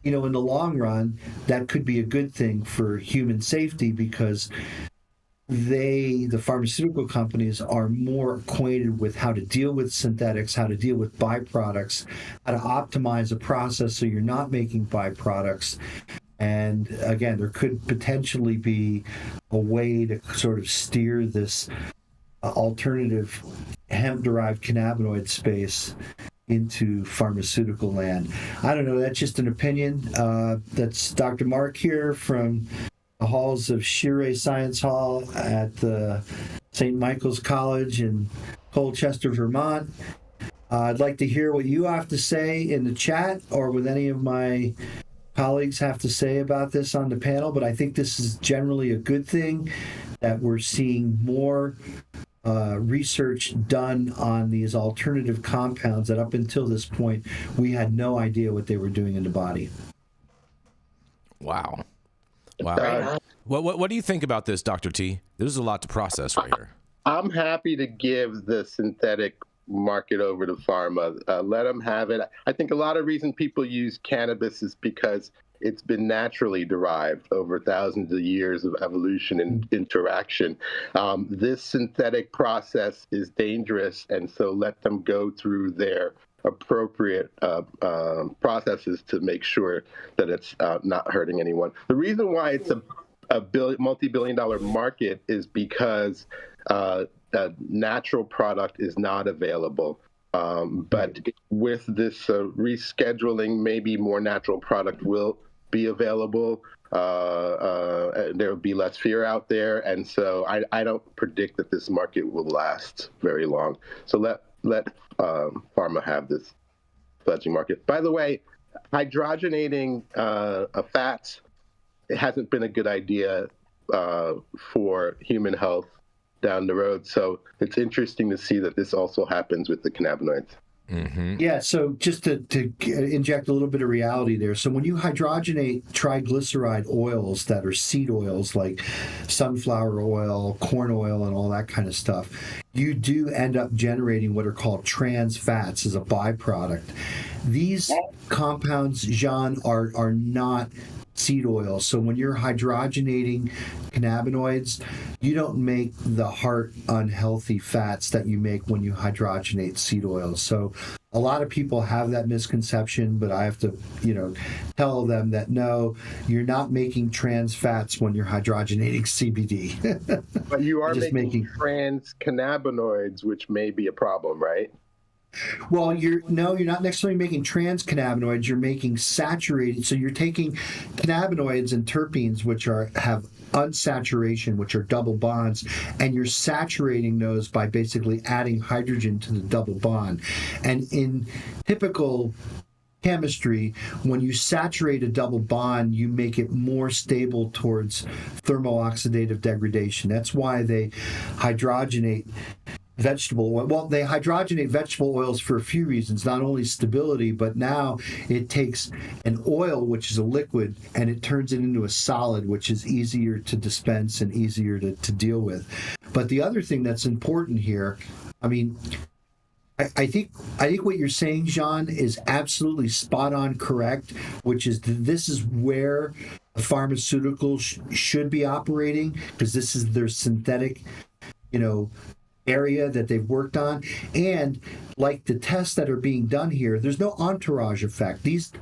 in the long run, that could be a good thing for human safety, because the pharmaceutical companies are more acquainted with how to deal with synthetics, how to deal with byproducts, how to optimize a process so you're not making byproducts. And again, there could potentially be a way to sort of steer this alternative hemp-derived cannabinoid space into pharmaceutical land. I don't know. That's just an opinion. That's Dr. Mark here from the halls of Shirey Science Hall at the St. Michael's College in Colchester, Vermont. I'd like to hear what you have to say in the chat or what any of my colleagues have to say about this on the panel, but I think this is generally a good thing that we're seeing more research done on these alternative compounds that up until this point, we had no idea what they were doing in the body. Wow. What do you think about this, Dr. T? There's a lot to process right here. I'm happy to give the synthetic market over to pharma. Let them have it. I think a lot of reason people use cannabis is because it's been naturally derived over thousands of years of evolution and interaction. This synthetic process is dangerous, and so let them go through their appropriate processes to make sure that it's not hurting anyone. The reason why it's a multi-billion-dollar market is because a natural product is not available. But with this rescheduling, maybe more natural product will be available. There will be less fear out there. And so I don't predict that this market will last very long. So let pharma have this fledgling market. By the way, hydrogenating fats, it hasn't been a good idea for human health down the road. So it's interesting to see that this also happens with the cannabinoids. Mm-hmm. Yeah, so just to inject a little bit of reality there. So when you hydrogenate triglyceride oils that are seed oils like sunflower oil, corn oil, and all that kind of stuff, you do end up generating what are called trans fats as a byproduct. These compounds, Jean, are not seed oil. So when you're hydrogenating cannabinoids, you don't make the heart unhealthy fats that you make when you hydrogenate seed oils. So a lot of people have that misconception, but I have to, tell them that no, you're not making trans fats when you're hydrogenating CBD. But you are making trans cannabinoids, which may be a problem, right? Well, you're not necessarily making trans cannabinoids. You're making saturated. So you're taking cannabinoids and terpenes, which have unsaturation, which are double bonds, and you're saturating those by basically adding hydrogen to the double bond. And in typical chemistry, when you saturate a double bond, you make it more stable towards thermooxidative degradation. That's why they hydrogenate vegetable oil. Well, they hydrogenate vegetable oils for a few reasons, not only stability, but now it takes an oil, which is a liquid, and it turns it into a solid, which is easier to dispense and easier to deal with. But the other thing that's important here, I think what you're saying, Jean, is absolutely spot on correct, which is this is where the pharmaceuticals should be operating, because this is their synthetic, area that they've worked on. And like the tests that are being done here, there's no entourage effect. These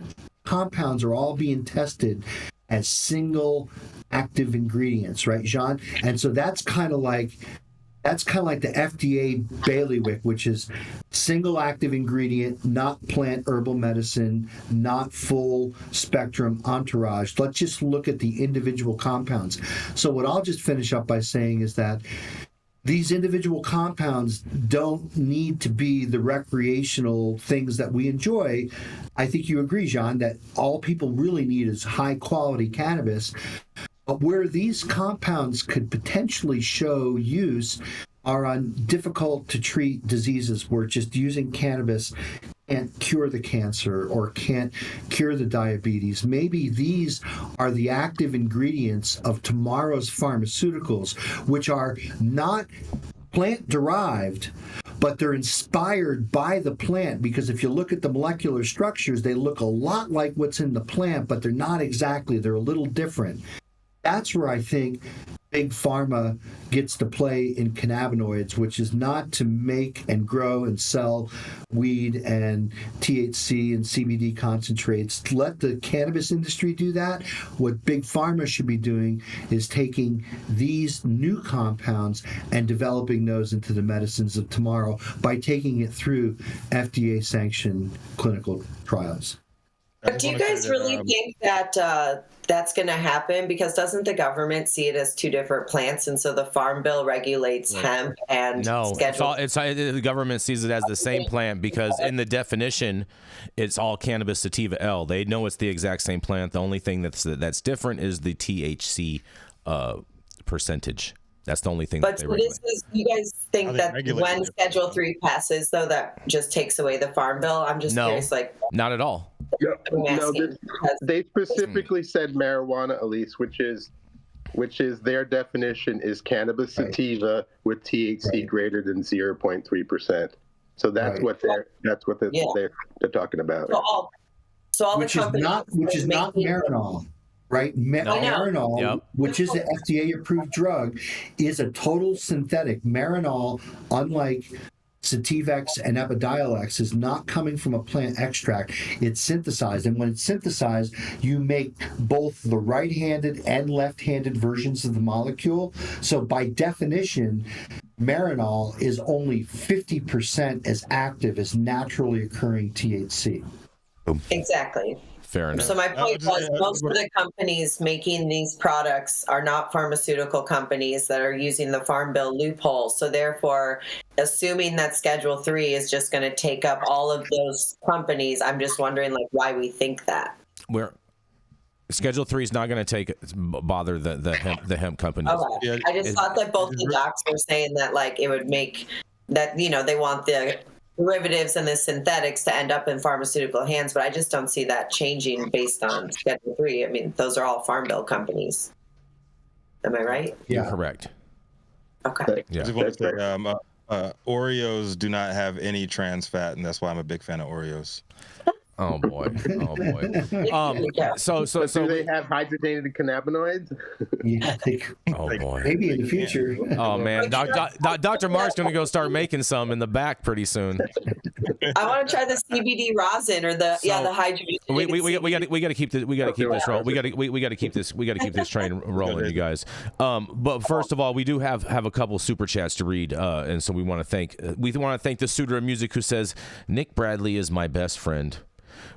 compounds are all being tested as single active ingredients, right, Jean? And so that's kind of like the FDA bailiwick, which is single active ingredient, not plant herbal medicine, not full spectrum entourage. Let's just look at the individual compounds. So what I'll just finish up by saying is that these individual compounds don't need to be the recreational things that we enjoy. I think you agree, Jean, that all people really need is high quality cannabis. But where these compounds could potentially show use are on difficult to treat diseases where just using cannabis can't cure the cancer or can't cure the diabetes. Maybe these are the active ingredients of tomorrow's pharmaceuticals, which are not plant-derived, but they're inspired by the plant, because if you look at the molecular structures, they look a lot like what's in the plant, but they're not exactly. They're a little different. That's where I think Big Pharma gets to play in cannabinoids, which is not to make and grow and sell weed and THC and CBD concentrates. Let the cannabis industry do that. What Big Pharma should be doing is taking these new compounds and developing those into the medicines of tomorrow by taking it through FDA-sanctioned clinical trials. But do you guys really think that that's going to happen? Because doesn't the government see it as two different plants, and so the Farm Bill regulates hemp and the government sees it as the same plant because in the definition, it's all cannabis sativa L. They know it's the exact same plant. The only thing that's different is the THC percentage. That's the only thing that they regulate. You guys think that when Schedule 3 passes, though, that just takes away the Farm Bill? I'm just curious, not at all. No, they specifically said marijuana, Elise, which is their definition is cannabis sativa with THC greater than 0.3%. So that's what they're talking about. So all which the companies is not Marinol. Right? Marinol, which is an FDA-approved drug, is a total synthetic. Marinol, unlike Sativex and Epidiolex, is not coming from a plant extract. It's synthesized. And when it's synthesized, you make both the right-handed and left-handed versions of the molecule. So by definition, Marinol is only 50% as active as naturally occurring THC. Exactly. Fair enough. So my point was most of the companies making these products are not pharmaceutical companies that are using the Farm Bill loophole. So therefore, assuming that Schedule 3 is just going to take up all of those companies, I'm just wondering why we think that. Schedule 3 is not going to bother the hemp companies. Okay. Yeah, I just thought that both the docs were saying that it would make that, they want the derivatives and the synthetics to end up in pharmaceutical hands, but I just don't see that changing based on Schedule 3. I mean, those are all Farm Bill companies. Am I right? You're correct. Okay. Yeah. Oreos do not have any trans fat, and that's why I'm a big fan of Oreos. Oh boy! So do they have hydrogenated cannabinoids? Yeah. Oh boy! Maybe in the future. Oh man, Dr. Mark's gonna go start making some in the back pretty soon. I want to try the CBD rosin or the hydrogenated. We got to keep this. We got to keep this rolling. We got to keep this train rolling, you guys. But first of all, we do have a couple super chats to read, and so we want to thank the Suitor of Music who says Nick Bradley is my best friend.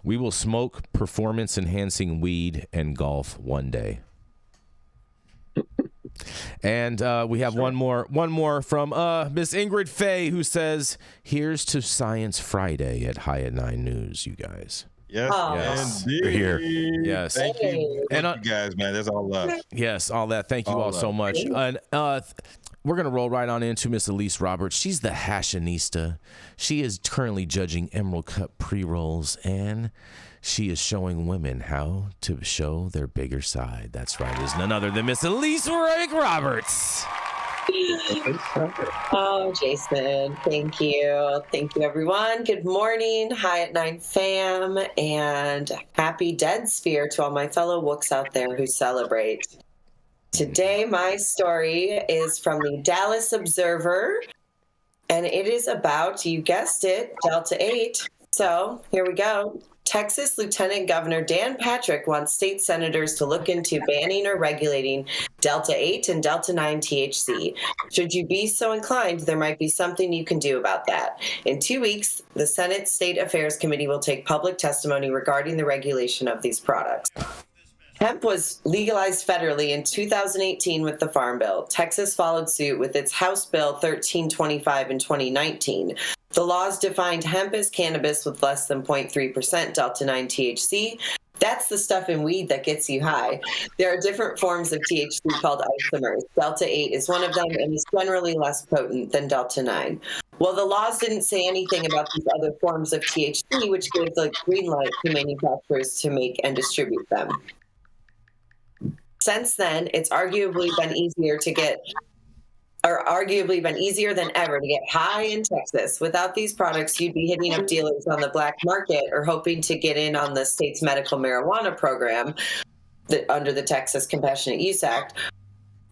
We will smoke performance-enhancing weed and golf one day. And we have one more from Miss Ingrid Fay, who says, "Here's to Science Friday at High at 9 News, you guys." Yes, you're here. Yes, thank you, you guys, man. That's all love. Yes, all that. Thank you all so much. And we're gonna roll right on into Miss Elise McRoberts. She's the Hashinista. She is currently judging Emerald Cup pre-rolls, and she is showing women how to show their bigger side. That's right. There's none other than Miss Elise McRoberts. Oh, Jason, thank you. Thank you, everyone. Good morning, High at 9 fam, and happy Dead Sphere to all my fellow Wooks out there who celebrate. Today, my story is from the Dallas Observer, and it is about, you guessed it, Delta 8. So here we go. Texas Lieutenant Governor Dan Patrick wants state senators to look into banning or regulating Delta 8 and Delta 9 THC. Should you be so inclined, there might be something you can do about that. In 2 weeks, the Senate State Affairs Committee will take public testimony regarding the regulation of these products. Hemp was legalized federally in 2018 with the Farm Bill. Texas followed suit with its House Bill 1325 in 2019. The laws defined hemp as cannabis with less than 0.3% Delta 9 THC. That's the stuff in weed that gets you high. There are different forms of THC called isomers. Delta 8 is one of them and is generally less potent than Delta 9. Well, the laws didn't say anything about these other forms of THC, which gave the green light to manufacturers to make and distribute them. Since then, it's arguably been easier than ever to get high in Texas. Without these products, you'd be hitting up dealers on the black market or hoping to get in on the state's medical marijuana program under the Texas Compassionate Use Act,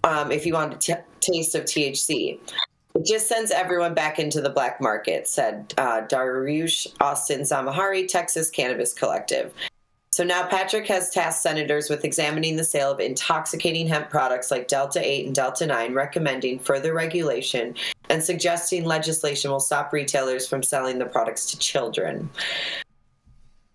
if you want a taste of THC. It just sends everyone back into the black market, said Darush Austin Zamahari, Texas Cannabis Collective. So now Patrick has tasked senators with examining the sale of intoxicating hemp products like Delta-8 and Delta-9, recommending further regulation and suggesting legislation will stop retailers from selling the products to children.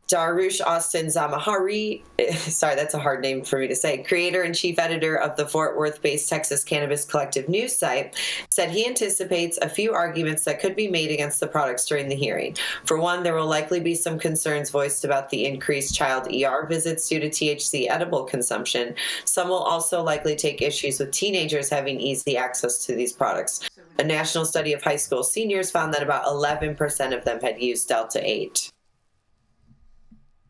Darush Austin Zamahari, sorry, that's a hard name for me to say, creator and chief editor of the Fort Worth-based Texas Cannabis Collective news site, said he anticipates a few arguments that could be made against the products during the hearing. For one, there will likely be some concerns voiced about the increased child ER visits due to THC edible consumption. Some will also likely take issues with teenagers having easy access to these products. A national study of high school seniors found that about 11% of them had used Delta-8.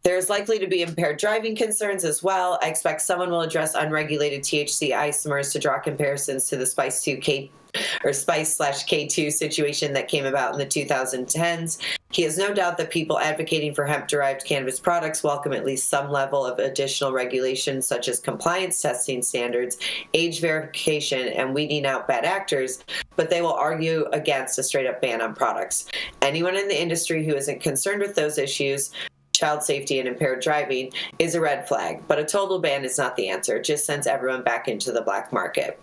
There's likely to be impaired driving concerns as well. I expect someone will address unregulated THC isomers to draw comparisons to the Spice/K2 situation that came about in the 2010s. He has no doubt that people advocating for hemp-derived cannabis products welcome at least some level of additional regulation, such as compliance testing standards, age verification, and weeding out bad actors, but they will argue against a straight-up ban on products. Anyone in the industry who isn't concerned with those issues, child safety and impaired driving, is a red flag, but a total ban is not the answer. It just sends everyone back into the black market.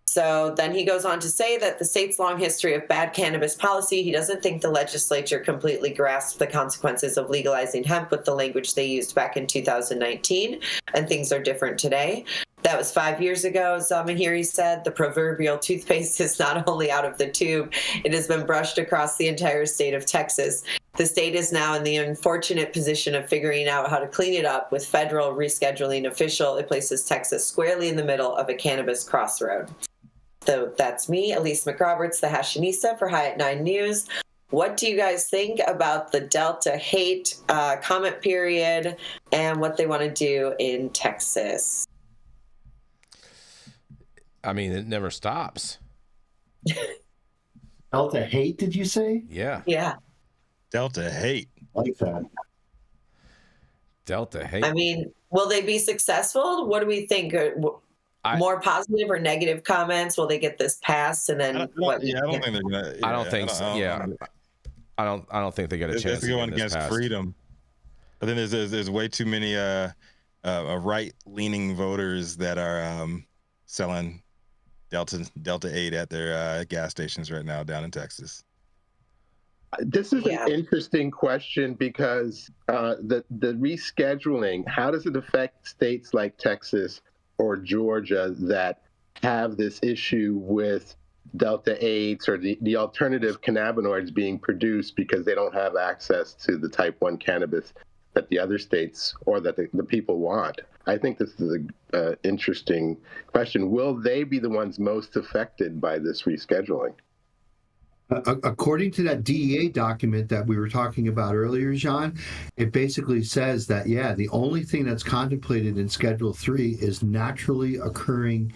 So then he goes on to say that the state's long history of bad cannabis policy, he doesn't think the legislature completely grasped the consequences of legalizing hemp with the language they used back in 2019, and things are different today. That was 5 years ago, Zamahiri said. The proverbial toothpaste is not only out of the tube, it has been brushed across the entire state of Texas. The state is now in the unfortunate position of figuring out how to clean it up with federal rescheduling official. It places Texas squarely in the middle of a cannabis crossroad. So that's me, Elise McRoberts, the Hashanisa for High at 9 News. What do you guys think about the Delta hate comment period and what they want to do in Texas? I mean, it never stops. Delta hate, did you say? Yeah. Yeah. Delta hate. I like that. Delta hate. I mean, will they be successful? What do we think? More positive or negative comments? Will they get this passed? And then I don't think they're gonna. I don't think so. Yeah. I don't think they got a chance. It's going against freedom. But then there's way too many right-leaning voters that are selling Delta-8 at their gas stations right now down in Texas. This is an interesting question because the rescheduling, how does it affect states like Texas or Georgia that have this issue with Delta-8s or the alternative cannabinoids being produced because they don't have access to the type 1 cannabis that the other states or that the people want? I think this is an interesting question. Will they be the ones most affected by this rescheduling? According to that DEA document that we were talking about earlier, John, it basically says that, the only thing that's contemplated in Schedule 3 is naturally occurring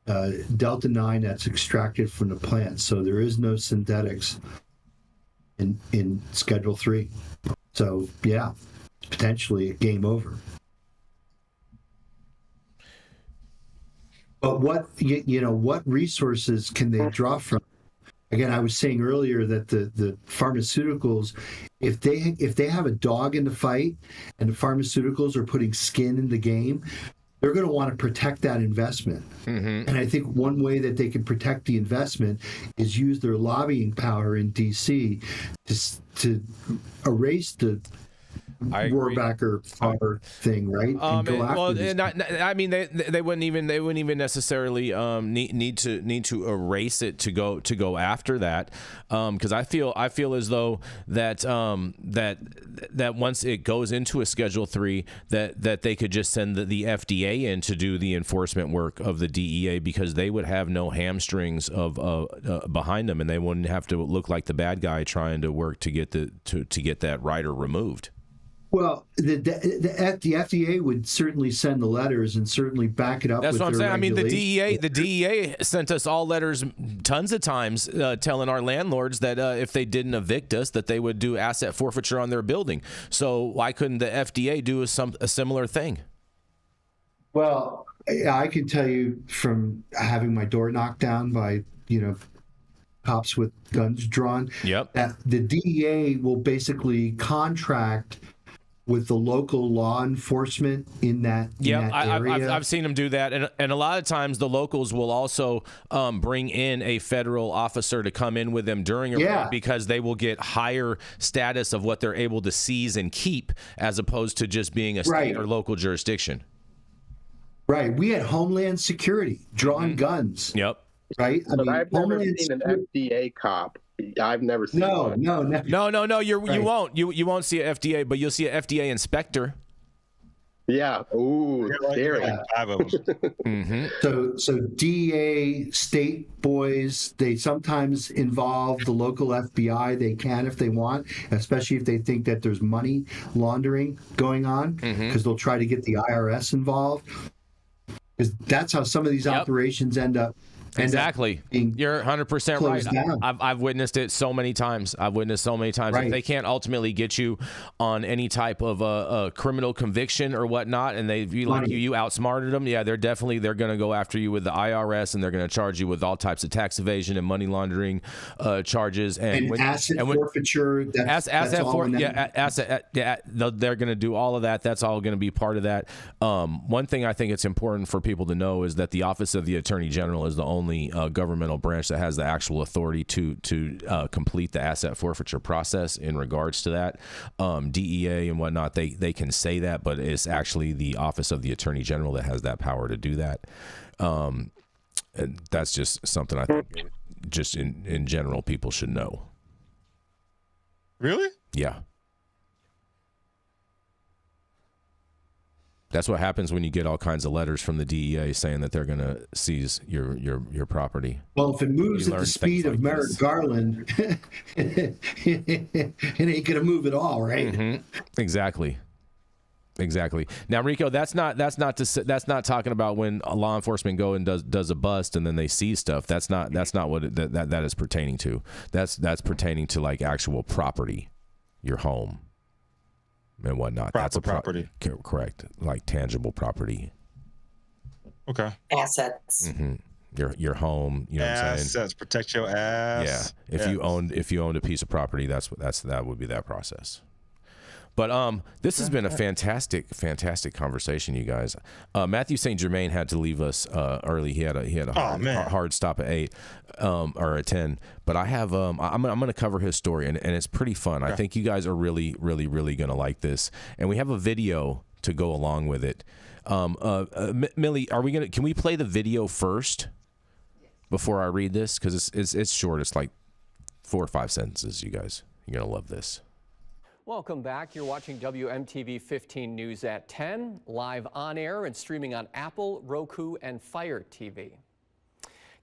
Delta-9 that's extracted from the plant. So there is no synthetics in Schedule 3. So, potentially a game over. But what resources can they draw from? Again, I was saying earlier that the pharmaceuticals, if they have a dog in the fight and the pharmaceuticals are putting skin in the game, they're going to want to protect that investment. Mm-hmm. And I think one way that they can protect the investment is use their lobbying power in D.C. to erase the Rohrbacher thing, right? They wouldn't even necessarily need to erase it to go after that, because I feel as though that once it goes into a Schedule 3, that they could just send the FDA in to do the enforcement work of the DEA, because they would have no hamstrings behind them, and they wouldn't have to look like the bad guy trying to work to get that rider removed. Well, the FDA would certainly send the letters and certainly back it up. That's with what I'm saying. I mean, the regulations. DEA sent us all letters tons of times telling our landlords that if they didn't evict us, that they would do asset forfeiture on their building. So why couldn't the FDA do a similar thing? Well, I can tell you from having my door knocked down by, cops with guns drawn, that the DEA will basically contract with the local law enforcement in that area. I've seen them do that, and a lot of times the locals will also bring in a federal officer to come in with them during a raid, because they will get higher status of what they're able to seize and keep, as opposed to just being a state or local jurisdiction. Right. We had Homeland Security drawing guns. Yep. Right. But I've never seen an FDA cop. I've never seen one. No. You won't. You won't see a FDA, but you'll see a FDA inspector. Yeah. Ooh, scary. So DEA, state boys, they sometimes involve the local FBI. They can if they want, especially if they think that there's money laundering going on, because they'll try to get the IRS involved. Because that's how some of these operations end up. Exactly. You're 100% right. I've witnessed it so many times. Right. If they can't ultimately get you on any type of a criminal conviction or whatnot, and you outsmarted them, they're going to go after you with the IRS, and they're going to charge you with all types of tax evasion and money laundering charges and asset forfeiture. They're going to do all of that. That's all going to be part of that. One thing I think it's important for people to know is that the Office of the Attorney General is the only governmental branch that has the actual authority to complete the asset forfeiture process in regards to that. DEA and whatnot, they can say that, but it's actually the Office of the Attorney General that has that power to do that. And that's just something I think just in general people should know. Really? Yeah. That's what happens when you get all kinds of letters from the DEA saying that they're going to seize your property. Well, if it moves at the speed of Merrick Garland, it ain't going to move at all, right? Exactly. Now, Rico, that's not talking about when law enforcement go and does a bust and then they seize stuff. That's not what that is pertaining to. That's pertaining to like actual property, your home and whatnot. That's a property. Correct. Like tangible property. Okay. Assets. Your home, you know what I'm saying? Assets, protect your ass. Yeah. If you owned a piece of property, that would be that process. But this has been a fantastic conversation, you guys. Mathieu St. Germain had to leave us early. He had a hard stop at 8 or at 10. But I have I'm going to cover his story, and it's pretty fun. Okay. I think you guys are really going to like this. And we have a video to go along with it. Millie, can we play the video first before I read this? Because it's short. It's like 4 or 5 sentences. You guys, you're going to love this. Welcome back. You're watching WMTV 15 News at 10, live on air and streaming on Apple, Roku, and Fire TV.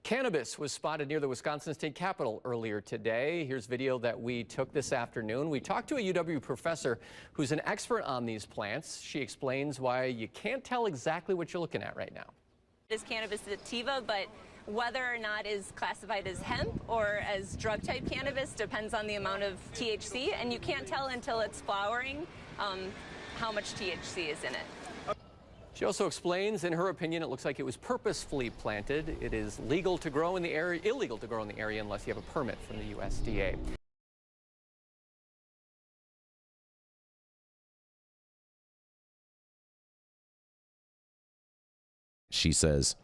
Cannabis was spotted near the Wisconsin State Capitol earlier today. Here's video that we took this afternoon. We talked to a UW professor who's an expert on these plants. She explains why you can't tell exactly what you're looking at right now. It is cannabis sativa, but whether or not is classified as hemp or as drug-type cannabis depends on the amount of THC, and you can't tell until it's flowering how much THC is in it. She also explains, in her opinion, it looks like it was purposefully planted. It is illegal to grow in the area unless you have a permit from the USDA. She says.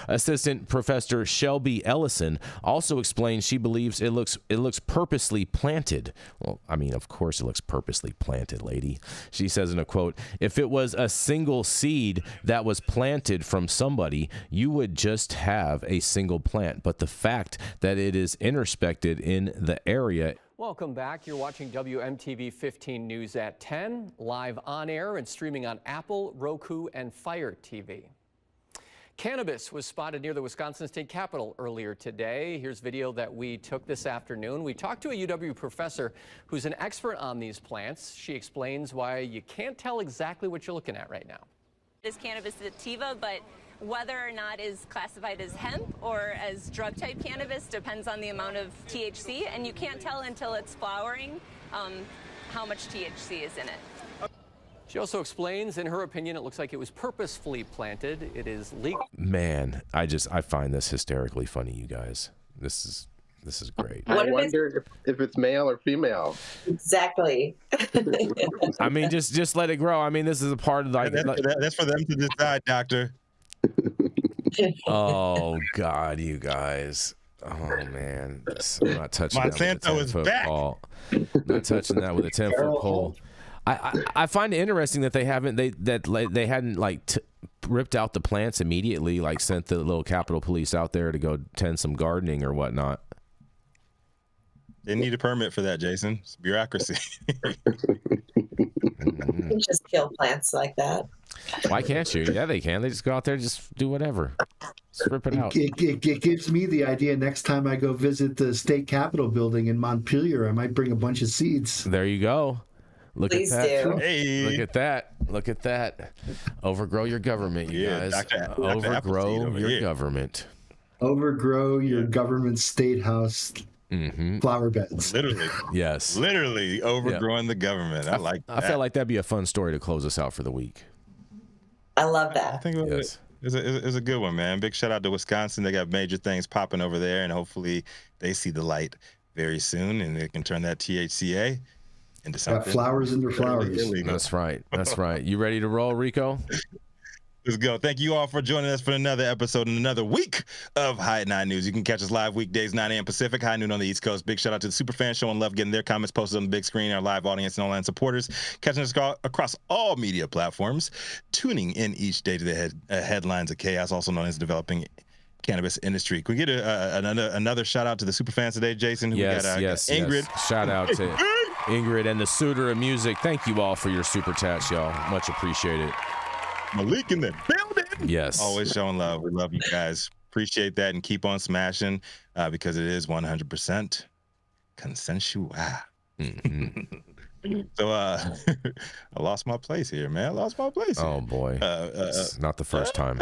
Assistant Professor Shelby Ellison also explains she believes it looks purposely planted. Well, I mean, of course it looks purposely planted, lady. She says in a quote, if it was a single seed that was planted from somebody, you would just have a single plant. But the fact that it is intersected in the area. Welcome back. You're watching WMTV 15 News at 10, live on air and streaming on Apple, Roku, and Fire TV. Cannabis was spotted near the Wisconsin State Capitol earlier today. Here's video that we took this afternoon. We talked to a UW professor who's an expert on these plants. She explains why you can't tell exactly what you're looking at right now. It is cannabis sativa, but whether or not is classified as hemp or as drug-type cannabis depends on the amount of THC, and you can't tell until it's flowering how much THC is in it. She also explains, in her opinion, it looks like it was purposefully planted. It is legal. Man, I find this hysterically funny, you guys. This is great. I wonder if it's male or female. Exactly. I mean, just let it grow. I mean, this is a part of that's for them to decide, doctor. Oh God, you guys. Oh man, I'm not touching Monsanto is back. Pole. Not touching that with a 10-foot pole. I find it interesting that they hadn't like ripped out the plants immediately, like sent the little Capitol Police out there to go tend some gardening or whatnot. They need a permit for that, Jason. It's bureaucracy. You just kill plants like that. Why can't you? Yeah, they can. They just go out there and just do whatever. Just rip it out. It gives me the idea next time I go visit the state capitol building in Montpelier, I might bring a bunch of seeds. There you go. Please do. Hey. Look at that. Look at that. Overgrow your government, you guys. Overgrow your government. Overgrow your government state house flower beds. Literally. Yes. Literally overgrowing the government. I like that. I felt like that'd be a fun story to close us out for the week. I love that. I think it's a good one, man. Big shout out to Wisconsin. They got major things popping over there, and hopefully they see the light very soon, and they can turn that THCA into something. Got flowers in their flowers. That's right. That's right. You ready to roll, Rico? Let's go. Thank you all for joining us for another episode and another week of High at 9 News. You can catch us live weekdays, 9 a.m. Pacific, high noon on the East Coast. Big shout out to the Superfan Show and love getting their comments posted on the big screen, our live audience and online supporters. Catching us across all media platforms. Tuning in each day to the headlines of chaos, also known as developing cannabis industry. Can we get another shout out to the Superfans today, Jason? Yes. Ingrid. Yes. Shout out to Ingrid and the Suitor of Music. Thank you all for your super chats, y'all. Much appreciated. Malik in the building. Yes. Always showing love. We love you guys. Appreciate that and keep on smashing because it is 100% consensual. So I lost my place here, man. I lost my place. Oh boy. It's not the first time.